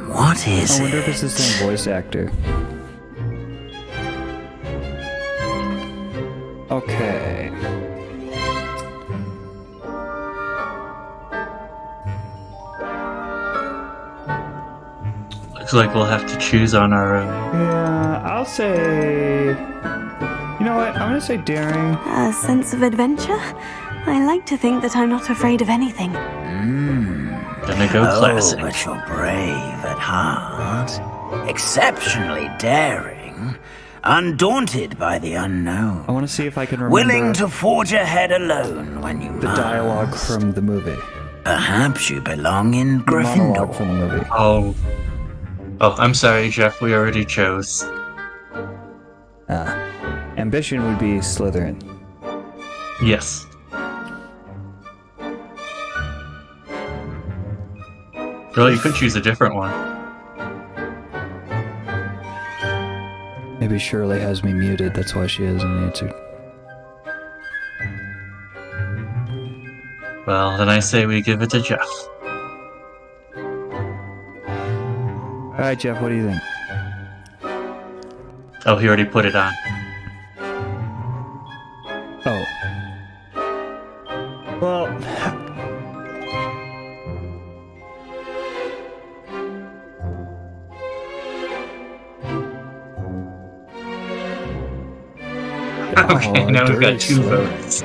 what is I wonder it? if it's the same voice actor. Okay. Looks like we'll have to choose on our own. Yeah, I'll say... You know what? I'm gonna say daring. A sense of adventure? I like to think that I'm not afraid of anything. Gonna go classic. Oh, but you're brave at heart. Exceptionally daring. Undaunted by the unknown. I want to see if I can remember Willing to forge ahead alone when you the must. dialogue from the movie. Perhaps you belong in The monologue from Gryffindor. the movie. Oh, I'm sorry, Jeff. We already chose. Ambition would be Slytherin. Yes. Well, you could choose a different one. Maybe Shirley has me muted, that's why she hasn't answered. Well, then I say we give it to Jeff. Alright, Jeff, what do you think? Oh, he already put it on. Oh. Well... Okay, now we've got dirty two Slytherin. votes.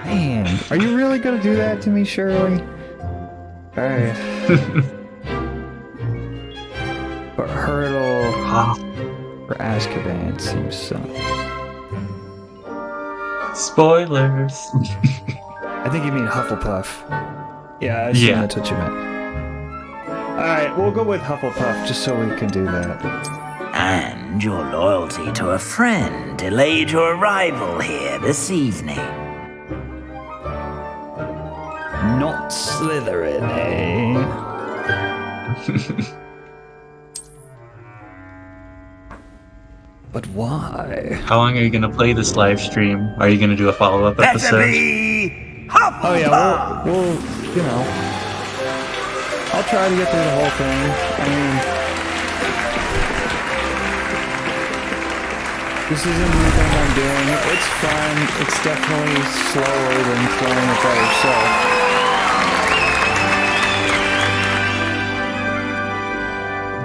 Man, are you really gonna do that to me, Shirley? Alright. But Hurdle for Azkaban seems so. Spoilers. I think you mean Hufflepuff. Yeah, I assume that's what you meant. Alright, we'll go with Hufflepuff just so we can do that. And your loyalty to a friend delayed your arrival here this evening. Not Slytherin, eh? But why? How long are you gonna play this live stream? Are you gonna do a follow-up episode? Oh yeah, we'll, you know, I'll try to get through the whole thing. I mean, this isn't anything I'm doing. It's fun. It's definitely slower than playing it by yourself.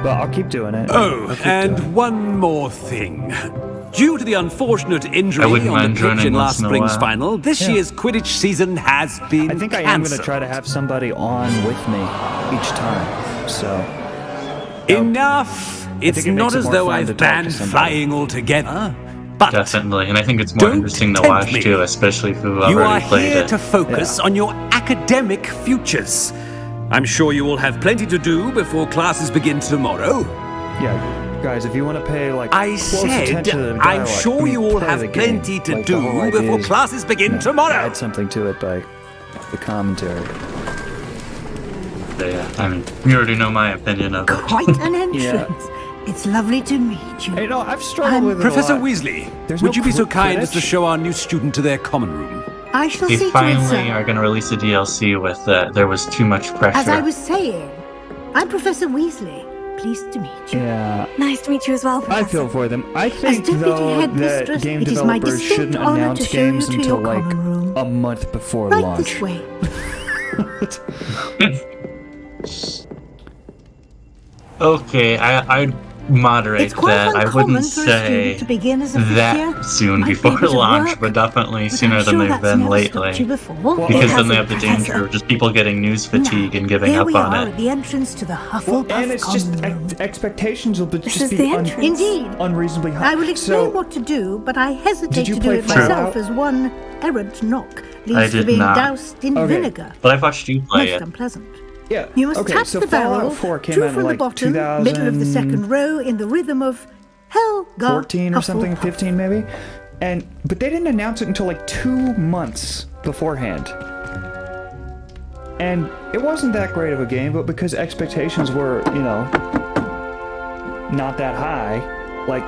But I'll keep doing it. Oh, and one more thing. Due to the unfortunate injury I wouldn't on the mind pitch joining in once last in a spring's while. final, this year's Quidditch season has been I think I am going to try to have somebody on with me each time. So Enough! It's think it not makes it as more though fun to I've talk to banned somebody. flying altogether. But Definitely, and I think it's more Don't interesting to tempt watch me. too, especially if we've you are already played here it. to focus on your academic futures. I'm sure you will have plenty to do before classes begin tomorrow. yeah, guys, if you want to pay like I close said, attention to the I'm dialogue, sure I mean, you all play have the game. plenty to Like, the whole do idea before is, classes begin tomorrow. Add something to it by the commentary. idea. I mean, you already know my opinion of it. Quite an entrance. It's lovely to meet you. You know, I've struggled with it Professor a lot. Weasley, There's would no you be so kind as Quidditch? to show our new student to their common room? I shall They see to it, finally sir. are going to release a DLC with There Was Too Much Pressure. As I was saying, I'm Professor Weasley. Pleased to meet you. Yeah. Nice to meet you as well, Professor. I feel for them. I think, Deputy though, that Headmistress, game it is my developers distinct shouldn't honor announce to show games you to until, your like, common room. a month before Right launch. this way. Okay, I'd moderate It's quite that. I uncommon wouldn't for a say student to begin as a that fifth-year. soon Might be before able to launch, work, but definitely but sooner I'm than sure they've that's been never stopped you lately. before. Because It then they hasn't, have the danger Professor. of just people getting news fatigue and giving Here up we on are it. at the entrance to the Hufflepuff And it's just common room. expectations will This just is be the entrance. Indeed. unreasonably high. I will explain So, what to do, but I hesitate Did you to do play it myself Fallout? as one errant knock I leads to did being not. doused in Okay. vinegar. But I've watched you play Most it. unpleasant. yeah. You must okay, tap so the Fallout barrel, 4 came true out in from like the bottom, middle of the second row, in the rhythm of Helga 14 or something, Hufflepuff. 15 maybe. But they didn't announce it until like 2 months beforehand. And it wasn't that great of a game, but because expectations were, not that high, like,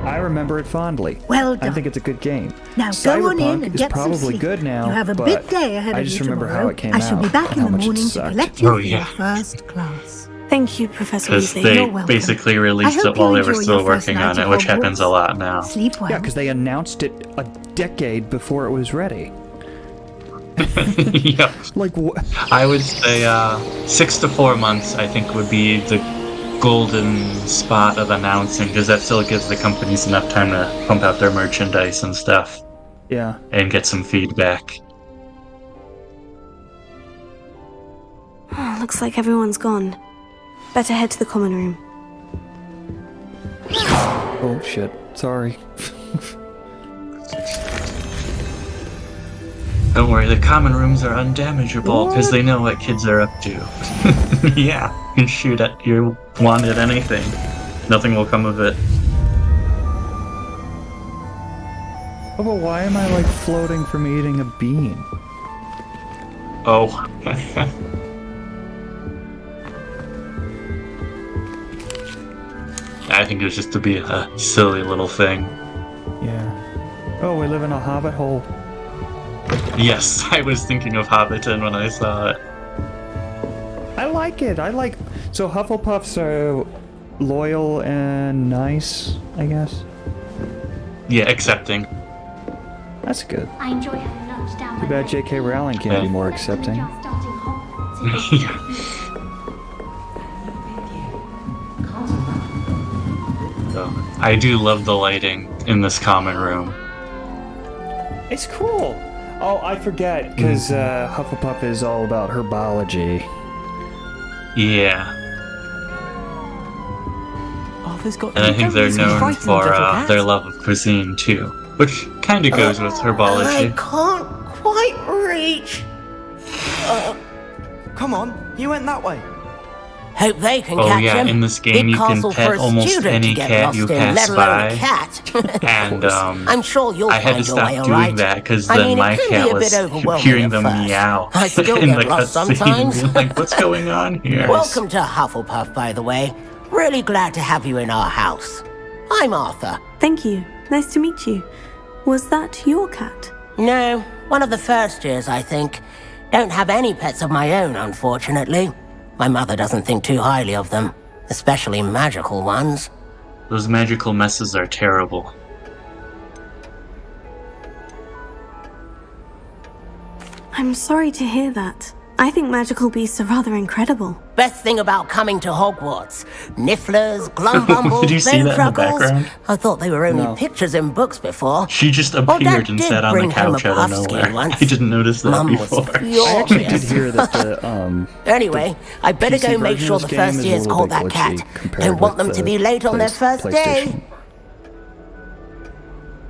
I remember it fondly. Well I done. think it's a good game. Now go on in Cyberpunk and is get some probably sleep. good now, You have a but big day ahead I of just you remember tomorrow. how it came I shall be out back and in how the much it morning to sucked. collect you Oh, for your yeah. first class. Thank you, Professor Because Weasley. they You're welcome. basically I released hope it while you they were enjoy still your first working night on it, at which happens a Hogwarts. lot now. Sleep well. Yeah, because they announced it a decade before it was ready. Yep. Like, I would say 6 to 4 months, I think, would be the golden spot of announcing, because that still gives the companies enough time to pump out their merchandise and stuff yeah. and get some feedback. Oh, looks like everyone's gone. Better head to the common room. Oh, shit. Sorry. Don't worry, the common rooms are undamageable because they know what kids are up to. Yeah, you can shoot at your wand at anything. Nothing will come of it. Oh, but why am I, like, floating from eating a bean? Oh. I think it was just to be a silly little thing. Yeah. Oh, we live in a hobbit hole. Yes, I was thinking of Hobbiton when I saw it. I like it. So Hufflepuffs are loyal and nice, I guess. Yeah, accepting. That's good. I enjoy having lunch down Too bad J.K. Rowling can't be more accepting. So, I do love the lighting in this common room. It's cool. Oh, I forget, because Hufflepuff is all about herbology. Yeah. Arthur's got And I think they're known for their love of cuisine, too. Which kind of goes with I herbology. can't quite reach. Come on, you went that way. Hope they can Oh catch yeah, him. in this game Big you can castle for pet a almost student any to get cat lost you in, let pass alone by. a cat. And I'm sure you'll I had to find your stop way, all doing right? that because I then mean, my it can cat be a was bit overwhelming hearing at them first. meow I still in get the lost cutscene. sometimes. Like, what's going on here? Welcome to Hufflepuff, by the way. Really glad to have you in our house. I'm Arthur. Thank you. Nice to meet you. Was that your cat? No, one of the first years, I think. Don't have any pets of my own, unfortunately. My mother doesn't think too highly of them, especially magical ones. Those magical messes are terrible. I'm sorry to hear that. I think magical beasts are rather incredible. Best thing about coming to Hogwarts. Nifflers, Glumbumbles, Did you see that in the background? I thought they were only No. pictures in books before. She just Dad appeared and did sat on the bring home couch a out of puff skin nowhere. once. I didn't notice that Mum was before. I actually did furious. hear that the Anyway, I better PC go make version sure of the this game first is a years little caught bit that cat. glitchy compared Don't want with them to the be late on their first day. PlayStation.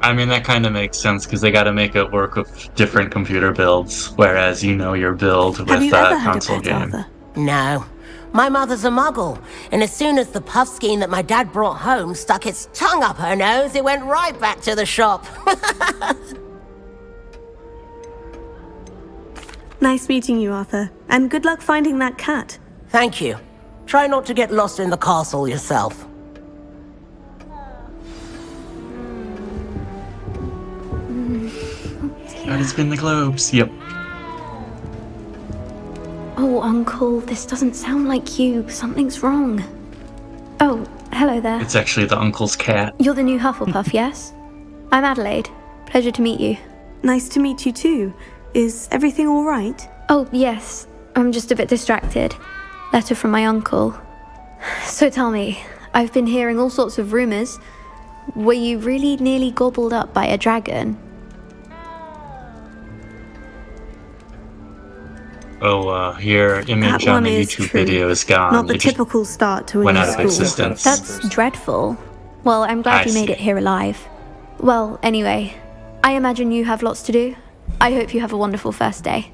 I mean, that kind of makes sense because they got to make it work with different computer builds, whereas you know your build with Have you ever had a console pet, game. Arthur? No. My mother's a muggle, and as soon as the puff skein that my dad brought home stuck its tongue up her nose, it went right back to the shop. Nice Nice meeting you, Arthur. And good luck finding that cat. Thank you. Try not to get lost in the castle yourself. Gotta spin the globes. Yep. Oh, Uncle, this doesn't sound like you. Something's wrong. Oh, hello there. It's actually the uncle's cat. You're the new Hufflepuff, yes? I'm Adelaide. Pleasure to meet you. Nice to meet you too. Is everything all right? Oh, yes. I'm just a bit distracted. Letter from my uncle. So tell me, I've been hearing all sorts of rumors. Were you really nearly gobbled up by a dragon? Your image on the YouTube video is gone. Not the typical start to a went new out of school. existence. That's dreadful. Well, I'm glad you made it here alive. Well, anyway, I imagine you have lots to do. I hope you have a wonderful first day.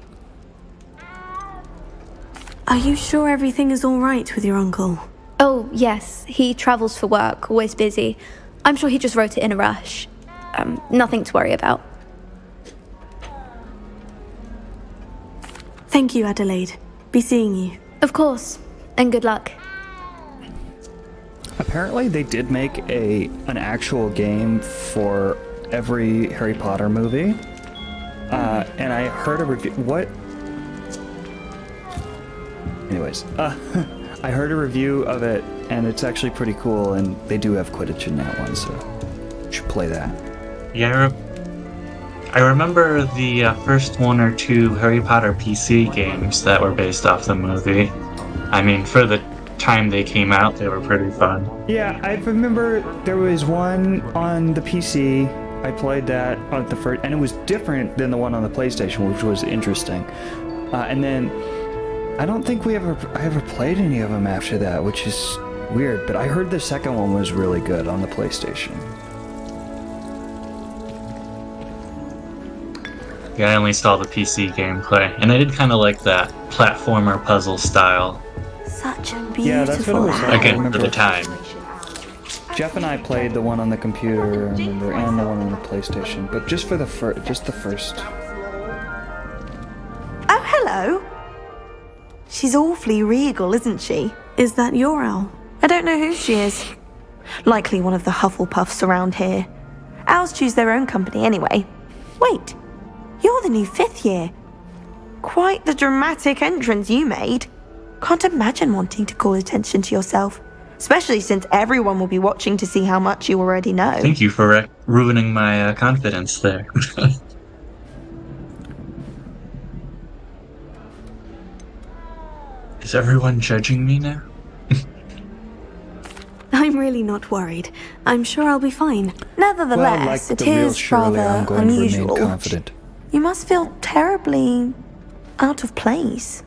Are you sure everything is all right with your uncle? Oh, yes. He travels for work, always busy. I'm sure he just wrote it in a rush. Nothing to worry about. Thank you, Adelaide. Be seeing you. Of course. And good luck. Apparently they did make an actual game for every Harry Potter movie. And I heard a review... What? Anyways, I heard a review of it, and it's actually pretty cool, and they do have Quidditch in that one, so you should play that. Yeah, I remember the first one or two Harry Potter PC games that were based off the movie. I mean, for the time they came out, they were pretty fun. Yeah, I remember there was one on the PC. I played that on the first, and it was different than the one on the PlayStation, which was interesting. And then I don't think I ever played any of them after that, which is weird. But I heard the second one was really good on the PlayStation. Yeah, I only saw the PC gameplay, and I did kind of like that platformer puzzle style. Such a beautiful Yeah, that's what it was like. Again, for the time. Jeff and I played the one on the computer, I remember, and the one on the PlayStation, but just for the first. Oh, hello. She's awfully regal, isn't she? Is that your owl? I don't know who she is. Likely one of the Hufflepuffs around here. Owls choose their own company anyway. Wait, you're the new 5th year. Quite the dramatic entrance you made. Can't imagine wanting to call attention to yourself, especially since everyone will be watching to see how much you already know. Thank you for ruining my confidence there. Is everyone judging me now? I'm really not worried. I'm sure I'll be fine. Nevertheless, it is rather unusual. Confident. You must feel terribly out of place.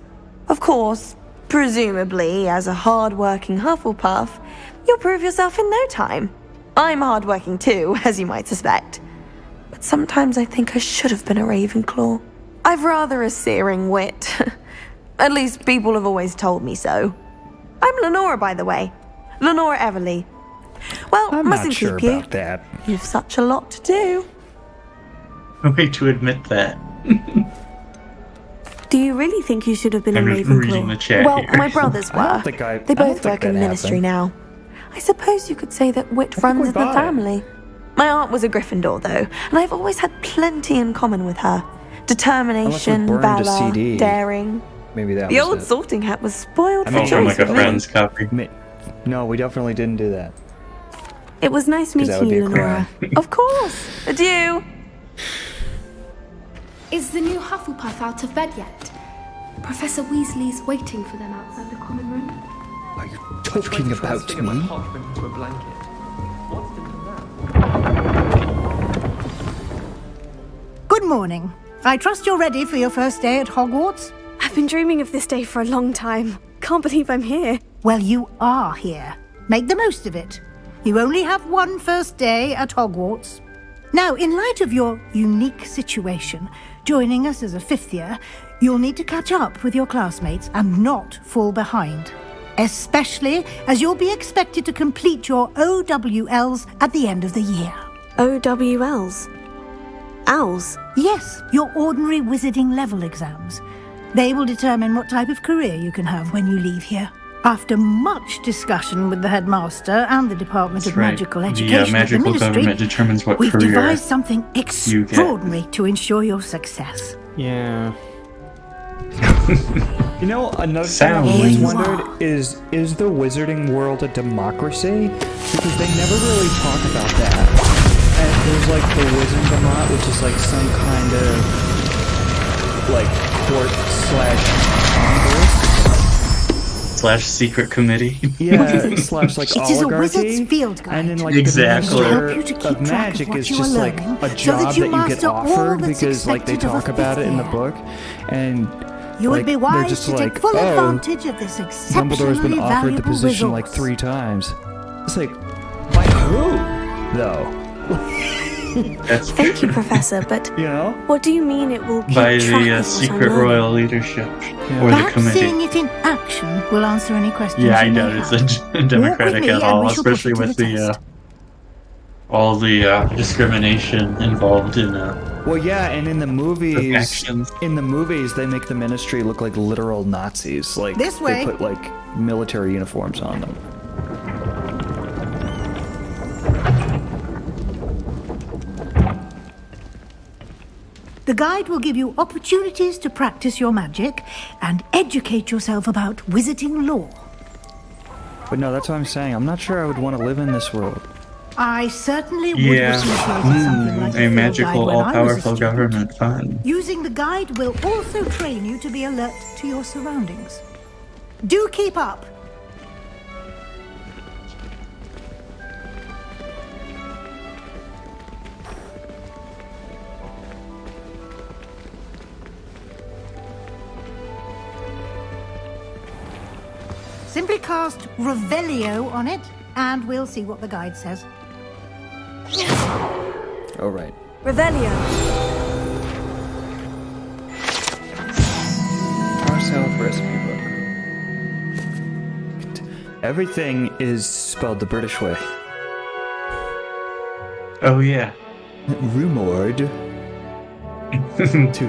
Of course, presumably, as a hard-working Hufflepuff, you'll prove yourself in no time. I'm hard-working too, as you might suspect. But sometimes I think I should have been a Ravenclaw. I've rather a searing wit. At least people have always told me so. I'm Lenora, by the way. Lenora Everly. Well, I'm mustn't not sure keep you. about that. You've such a lot to do. No way to admit that. Do you really think you should have been a I'm reading the Ravenclaw? chat Well, here. my brothers were. They both work in ministry now. I suppose you could say that wit runs in the family. My aunt was a Gryffindor, though, and I've always had plenty in common with her. Determination, burned a valor, CD. daring. Maybe that The was old it. sorting hat was spoiled for I'm choice like a with me. friend's copy. No, we definitely didn't do that. It was nice 'Cause that meeting would be you, a Lenora. Of course. Adieu. Is the new Hufflepuff out of bed yet? Professor Weasley's waiting for them outside the common room. Are you talking about me? Good morning. I trust you're ready for your first day at Hogwarts? I've been dreaming of this day for a long time. Can't believe I'm here. Well, you are here. Make the most of it. You only have one first day at Hogwarts. Now, in light of your unique situation, joining us as a 5th year, you'll need to catch up with your classmates and not fall behind. Especially as you'll be expected to complete your OWLs at the end of the year. OWLs? Owls? Yes, your ordinary wizarding level exams. They will determine what type of career you can have when you leave here. After much discussion with the headmaster and the Department of Magical Education at the magical Ministry, government determines what we've career devised something you get. extraordinary to ensure your success. Yeah. You know, another thing I've always wondered is the wizarding world a democracy? Because they never really talk about that. And there's like the Wizengamot, which is like some kind of like court / Congress. / secret committee. Yeah, / like It is a wizard's oligarchy. field guide. And then like Exactly. the Help you Minister to keep of track of Magic what is you just are like learning a so job that you that you get master all offered that's because like they expected of a talk about it in the fifth book. And You would like, be they're wise just to like, take full oh, advantage of this Dumbledore's been exceptionally offered the valuable position resource. like 3 times. It's like, by who, though? Thank you, Professor, but you know, what do you mean it will keep By track the of what I'm secret learning? royal leadership or the Perhaps committee. seeing it in action will answer any questions Yeah, I you may doubt it's have. a democratic me at and all, we shall put especially it to with the the all the discrimination involved in well, yeah, and in the movies, actions. they make the Ministry look like literal Nazis. Like This way. they put like military uniforms on them. The guide will give you opportunities to practice your magic and educate yourself about wizarding lore. But no, that's what I'm saying. I'm not sure I would want to live in this world. I certainly would Yeah, have appreciated something like a field magical, guide when I was a all-powerful student. government fund. Using the guide will also train you to be alert to your surroundings. Do keep up. Simply cast Revelio on it, and we'll see what the guide says. Oh, right. Revelio. Ourself recipe book. Everything is spelled the British way. Oh yeah. Rumored to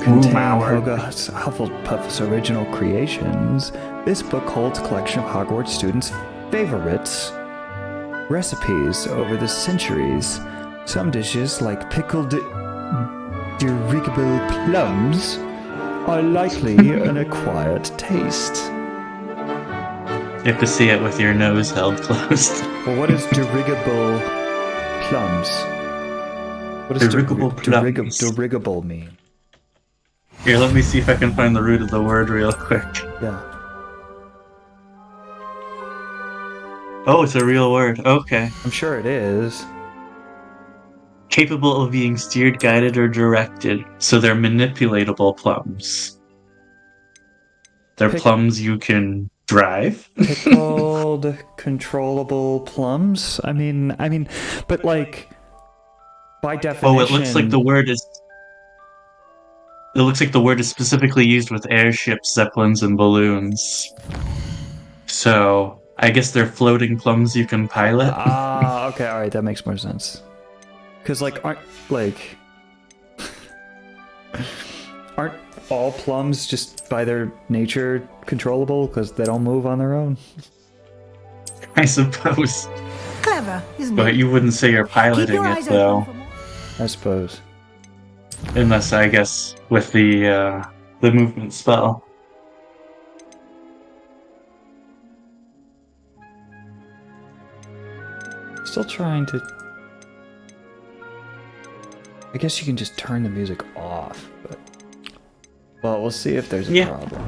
contain Hufflepuff's original creations, this book holds a collection of Hogwarts students' favorites recipes over the centuries. Some dishes, like pickled dirigible plums, are likely an acquired taste. You have to see it with your nose held closed. Well, what is dirigible plums? What does Dirigible plums. dirigible mean? Here, let me see if I can find the root of the word real quick. Yeah. Oh, it's a real word. Okay. I'm sure it is. Capable of being steered, guided, or directed. So they're manipulatable plums. They're plums you can drive. Pickled, controllable plums? I mean, but like, by definition... Oh, it looks like the word is... It looks like the word is specifically used with airships, zeppelins, and balloons. So, I guess they're floating plums you can pilot. Ah, okay, alright, that makes more sense. Because, like, aren't all plums just by their nature controllable because they don't move on their own? I suppose. Clever, isn't But it? you wouldn't say you're piloting your it, eyes though. open for more. I suppose. Unless, I guess, with the movement spell. Still trying to... I guess you can just turn the music off, but... Well, we'll see if there's a problem.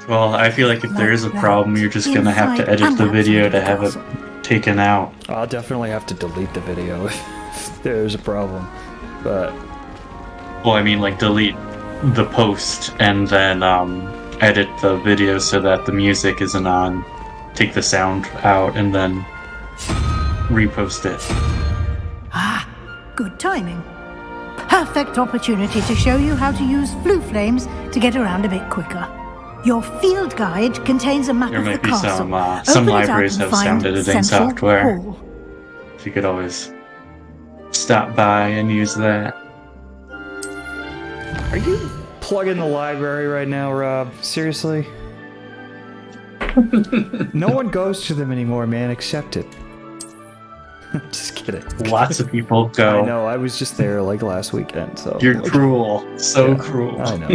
Well, I feel like if there is a problem, you're just gonna have to edit the video to have it taken out. I'll definitely have to delete the video if there's a problem, but... Well, I mean, like, delete the post and then edit the video so that the music isn't on, take the sound out, and then repost it. Ah, good timing. Perfect opportunity to show you how to use flue flames to get around a bit quicker. Your field guide contains a map There of the might be castle. some Open it up libraries and have find sound editing Central software. Hall. So you could always stop by and use that. Are you plug in the library right now, Rob. Seriously? No one goes to them anymore, man. Accept it. Just kidding. Lots of people go. I know. I was just there like last weekend, so. You're cruel. So cruel. I know.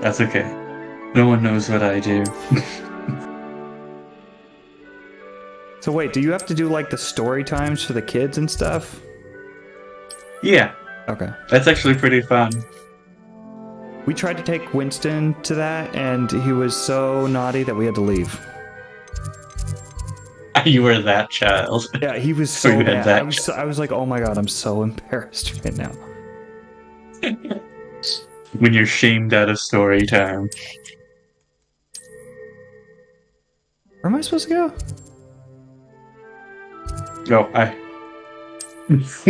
That's okay. No one knows what I do. So wait, do you have to do like the story times for the kids and stuff? Yeah. Okay. That's actually pretty fun. We tried to take Winston to that, and he was so naughty that we had to leave. You were that child. Yeah, he was So so you had mad. that I was like, oh my god, I'm so embarrassed right now. When you're shamed out of story time. Where am I supposed to go? Oh, it's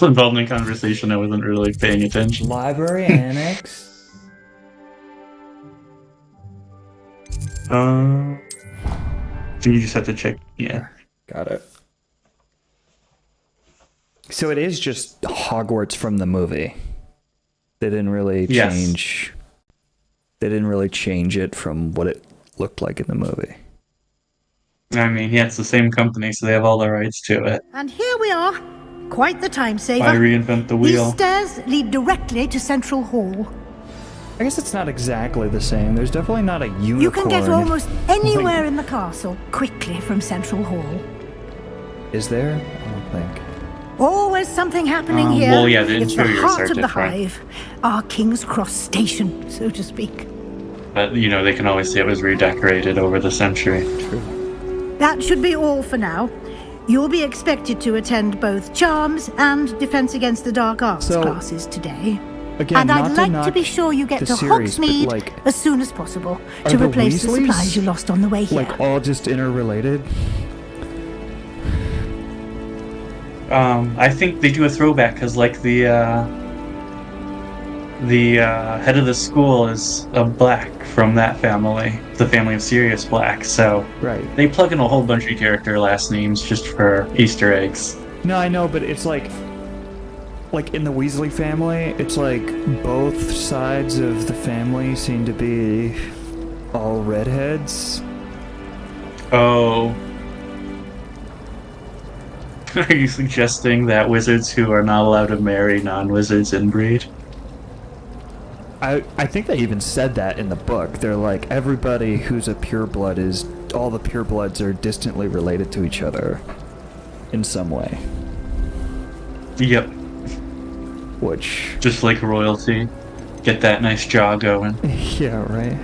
involved in a conversation I wasn't really paying attention. Library annex. You just have to check. Yeah. Got it. So it is just Hogwarts from the movie. They didn't really change. They didn't really change it from what it looked like in the movie. I mean, yeah, it's the same company, so they have all the rights to it. And here we are. Quite the time saver. Why reinvent the wheel? These stairs lead directly to Central Hall. I guess it's not exactly the same. There's definitely not a unicorn. You can get almost anywhere in the castle quickly from Central Hall. Is there? I don't think. Always something happening here. Well, yeah, the it's the interiors heart are of the different. hive. Our King's Cross station, so to speak. But, you know, they can always say it was redecorated over the century. True. That should be all for now. You'll be expected to attend both Charms and Defense Against the Dark Arts classes today. Again, And not I'd to like knock to be sure you get the to series, but, Hogsmeade like, as soon as possible are to the replace the Weasleys, supplies you lost on the way here. like all just interrelated? I think they do a throwback because, like, the head of the school is a Black from that family, the family of Sirius Black. So they plug in a whole bunch of character last names just for Easter eggs. No, I know, but it's like in the Weasley family, it's like both sides of the family seem to be all redheads. Oh. Are you suggesting that wizards who are not allowed to marry non-wizards inbreed? I think they even said that in the book. They're like, everybody who's a pureblood is... all the purebloods are distantly related to each other in some way. Yep. Which... just like royalty. Get that nice jaw going. Yeah, right.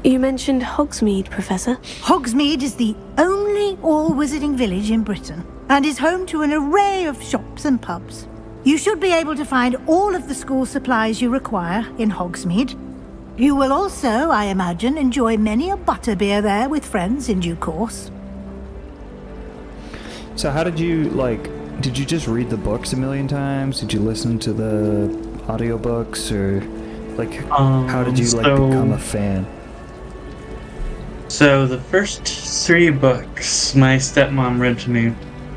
You mentioned Hogsmeade, Professor. Hogsmeade is the only all-wizarding village in Britain and is home to an array of shops and pubs. You should be able to find all of the school supplies you require in Hogsmeade. You will also, I imagine, enjoy many a butterbeer there with friends in due course. So how did you, did you just read the books a million times? Did you listen to the audiobooks? Or, how did you, become a fan? So the first 3 books my stepmom read to me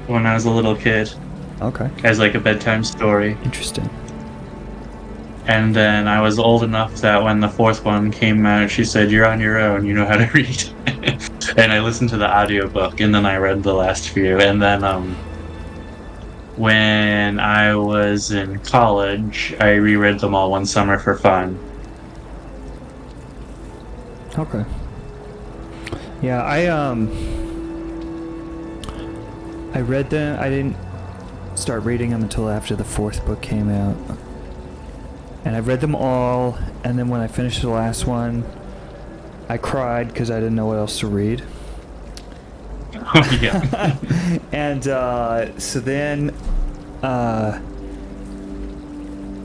when I was a little kid. Okay. As like a bedtime story. Interesting. And then I was old enough that when the 4th one came out, she said, "You're on your own, you know how to read." And I listened to the audiobook, and then I read the last few. And then when I was in college, I reread them all one summer for fun. Okay. Yeah, I read them. I didn't start reading them until after the 4th book came out. And I read them all, and then when I finished the last one, I cried because I didn't know what else to read. Oh, yeah. And so then,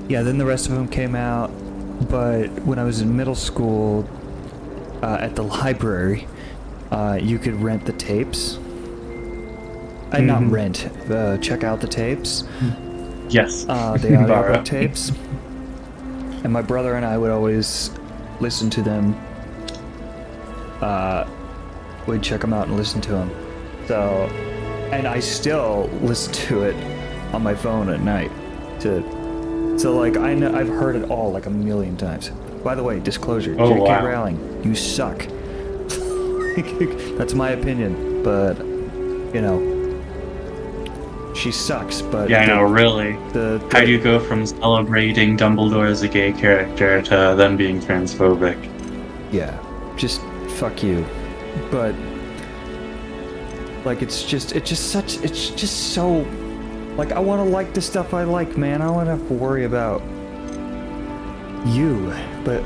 then the rest of them came out. But when I was in middle school, at the library, you could rent the tapes. Not rent, check out the tapes. Yes. The audiobook tapes. And my brother and I would always listen to them. We'd check them out and listen to them. So, and I still listen to it on my phone at night. So like I've heard it all like a million times. By the way, disclosure: Oh, J.K. wow. Rowling, you suck. That's my opinion, but you know, she sucks. But Yeah, I know, really. How do you go from celebrating Dumbledore as a gay character to them being transphobic? Yeah, just fuck you. But like it's just so like I want to like the stuff I like, man. I don't want to have to worry about you, but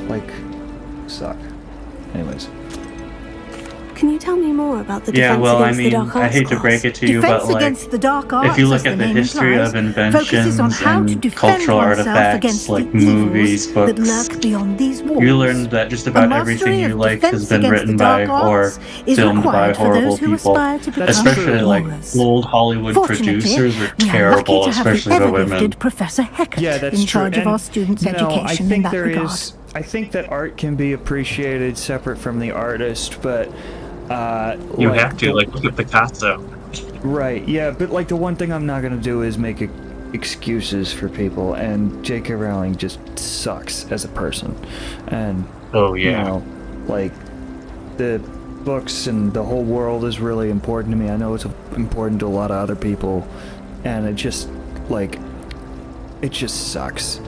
like suck. Anyways. Can you tell me more about the Yeah, defense well, I against the mean, dark arts I hate to class? break it to you, Defense but like, against the dark arts, if you look as at the the name history implies, of inventions focuses on how to and defend cultural oneself artifacts against like the movies, evils books, that lurk beyond these walls. you learn that just A about mastery everything you of like has defense been against written the by dark or arts is filmed by required for horrible those who people. aspire to become Especially like aurors. old Hollywood Fortunately, producers were we are lucky terrible, to have the especially the women. ever-gifted Professor Heckert Yeah, that's in charge true. of our students' you know, I education in think that there regard. I think that art can be appreciated separate from the artist, but You like have to, like, look at Picasso. Right, yeah, but like the one thing I'm not gonna do is make excuses for people, and J.K. Rowling just sucks as a person. And oh yeah, you know, like the books and the whole world is really important to me. I know it's important to a lot of other people, and it just sucks.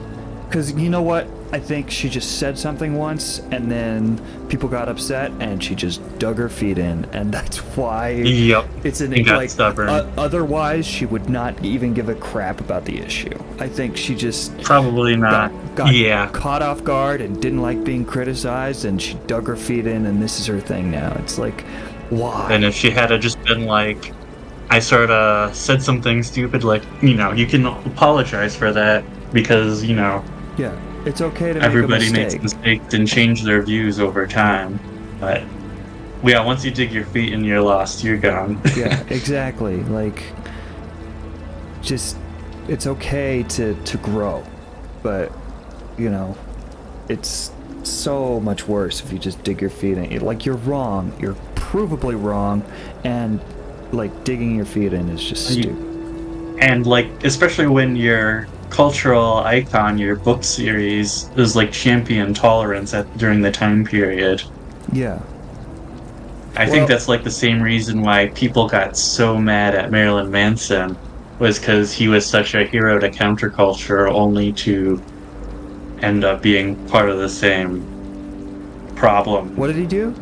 Because you know what? I think she just said something once, and then people got upset, and she just dug her feet in, and that's why. Yep. It's an He got stubborn. Otherwise, she would not even give a crap about the issue. I think she just probably not. Got caught off guard and didn't like being criticized, and she dug her feet in, and this is her thing now. It's like, why? And if she had just been like, I sort of said something stupid, like, you know, you can apologize for that because, you know. Yeah, it's okay to everybody make a mistake. makes mistakes and change their views over time. But, yeah, once you dig your feet in, you're lost, you're gone. Yeah, exactly. Like, just, it's okay to grow. But, you know, it's so much worse if you just dig your feet in. Like, you're wrong. You're provably wrong. And, like, digging your feet in is just stupid. And, like, especially when your cultural icon, your book series, is, like, champion tolerance during the time period. Yeah. I think that's, like, the same reason why people got so mad at Marilyn Manson, was because he was such a hero to counterculture, only to end up being part of the same problem. What did he do?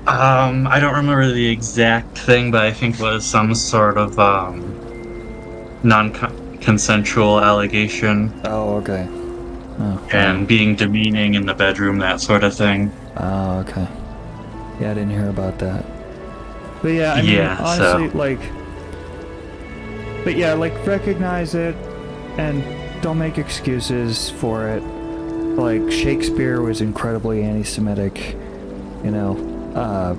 I don't remember the exact thing, but I think it was some sort of non-consensual allegation. Oh, okay. Oh. And being demeaning in the bedroom, that sort of thing. Oh, okay. Yeah, I didn't hear about that. But yeah, I mean, honestly, but yeah, like, recognize it and don't make excuses for it. Like, Shakespeare was incredibly anti-Semitic, you know. I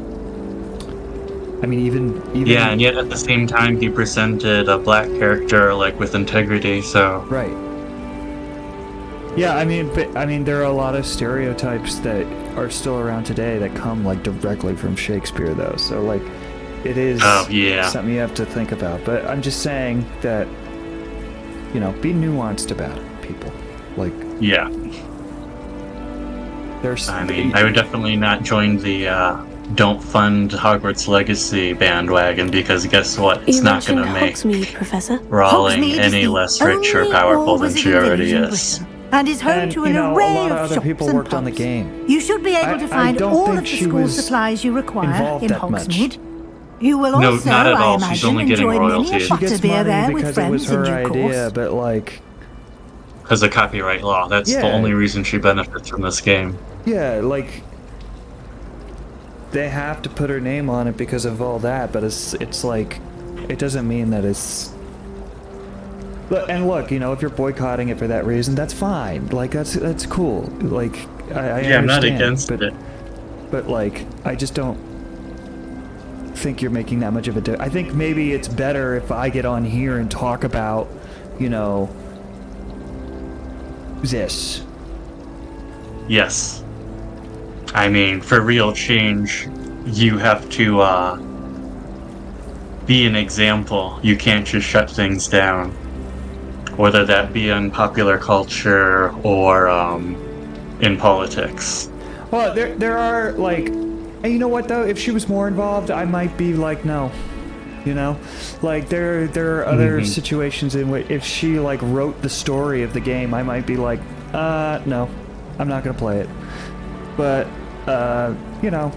mean, even yeah, and yet at the same time, he presented a black character, like, with integrity, so... Right. Yeah, I mean, there are a lot of stereotypes that are still around today that come, like, directly from Shakespeare, though. So, like, it is something you have to think about. But I'm just saying that, you know, be nuanced about it, people. Like... Yeah. I mean, I would definitely not join the, don't fund Hogwarts Legacy bandwagon, because guess what? It's not going to make Professor. Rowling any less rich or powerful than she already is. And is home to an a array lot of of other shops people and worked on the pubs. game. You should be able to find don't all think of the she school was supplies you require involved in that much. Hogsmeade. You will No, also, not at all. I She's imagine, only getting enjoy many a royalties. She gets butterbeer there money with because it was friends in her due idea, course. but, like... Because of copyright law. That's the Yeah. only reason she benefits from this game. Yeah, like... They have to put her name on it because of all that, but it's like... It doesn't mean that it's... And look, you know, if you're boycotting it for that reason, that's fine. Like, that's cool. Like, I Yeah, I'm not understand, against it. But, like, I just don't think you're making that much of a difference. I think maybe it's better if I get on here and talk about, you know, this. Yes. I mean, for real change, you have to, be an example. You can't just shut things down. Whether that be in popular culture or in politics. Well, there are, like... And you know what, though? If she was more involved, I might be like, no. You know? Like, there are other situations in which if she, like, wrote the story of the game, I might be like, no. I'm not gonna play it. But, you know...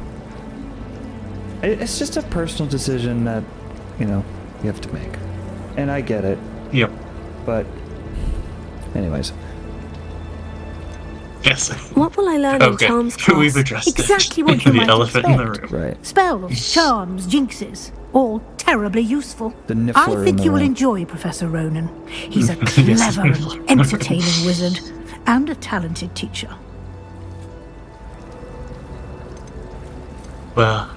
It's just a personal decision that, you know, you have to make. And I get it. Yep. But, anyways. Yes. What will I learn in charms class? We've addressed Exactly what you the might elephant expect. in the room. Right. Spells, charms, jinxes, all terribly useful. The niffler I think in the you will room. enjoy Professor Ronan. He's a Yes, clever and entertaining wizard, and a talented teacher. Well,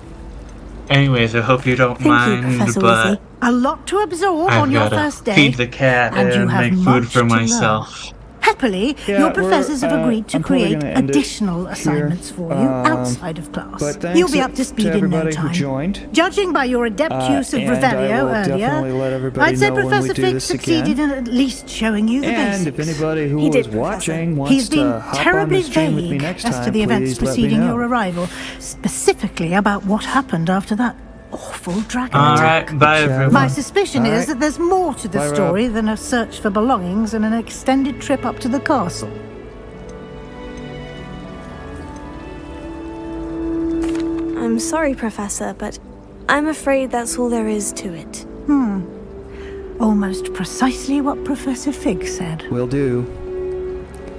anyways, I hope you don't Thank you, mind, Professor but Wizzy. A lot to absorb I've on your gotta first day. feed the cat and you and have make food much for to myself. learn. Happily, Yeah, your professors have agreed to I'm probably create gonna end it additional here. assignments for you outside of class. But thanks You'll be up to speed in no everybody time. who joined. Judging by your adept use of And I Revelio will definitely earlier, let everybody I'd say know when we Professor do Fig this succeeded again. in at least showing you the And basics. if anybody who He was did, Professor. watching wants He's been to hop on terribly the stream with me vague next as time, to the events please let me preceding know. your arrival, specifically about what happened after that awful dragon attack. Alright, bye everyone. My suspicion All is right. that there's more to the Bye, Rob. story than a search for belongings and an extended trip up to the castle. I'm sorry, Professor, but I'm afraid that's all there is to it. Almost precisely what Professor Fig said. Will do.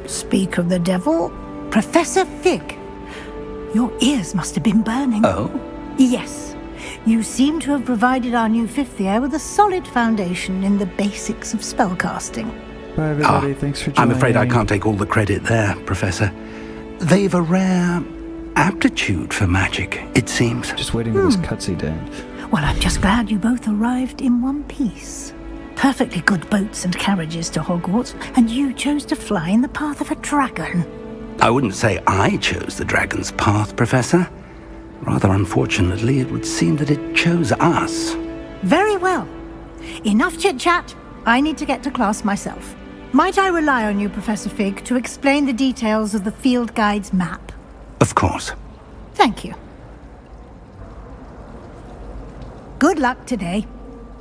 Speak of the devil, Professor Fig. Your ears must have been burning. Oh? Yes. You seem to have provided our new fifth year with a solid foundation in the basics of spellcasting. Bye everybody, thanks for joining. I'm afraid I can't take all the credit there, Professor. They've a rare aptitude for magic, it seems. Just waiting for this cutscene to end. Well, I'm just glad you both arrived in one piece. Perfectly good boats and carriages to Hogwarts, and you chose to fly in the path of a dragon. I wouldn't say I chose the dragon's path, Professor. Rather unfortunately, it would seem that it chose us. Very well. Enough chit-chat. I need to get to class myself. Might I rely on you, Professor Fig, to explain the details of the field guide's map? Of course. Thank you. Good luck today.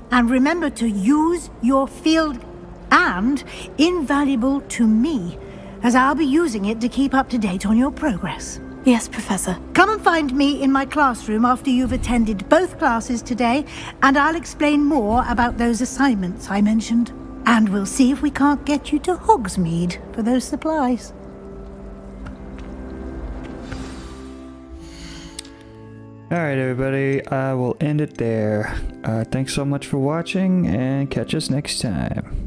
And remember to use your field and invaluable to me, as I'll be using it to keep up to date on your progress. Yes, Professor. Come and find me in my classroom after you've attended both classes today, and I'll explain more about those assignments I mentioned. And we'll see if we can't get you to Hogsmeade for those supplies. Alright everybody, I will end it there. Thanks so much for watching, and catch us next time.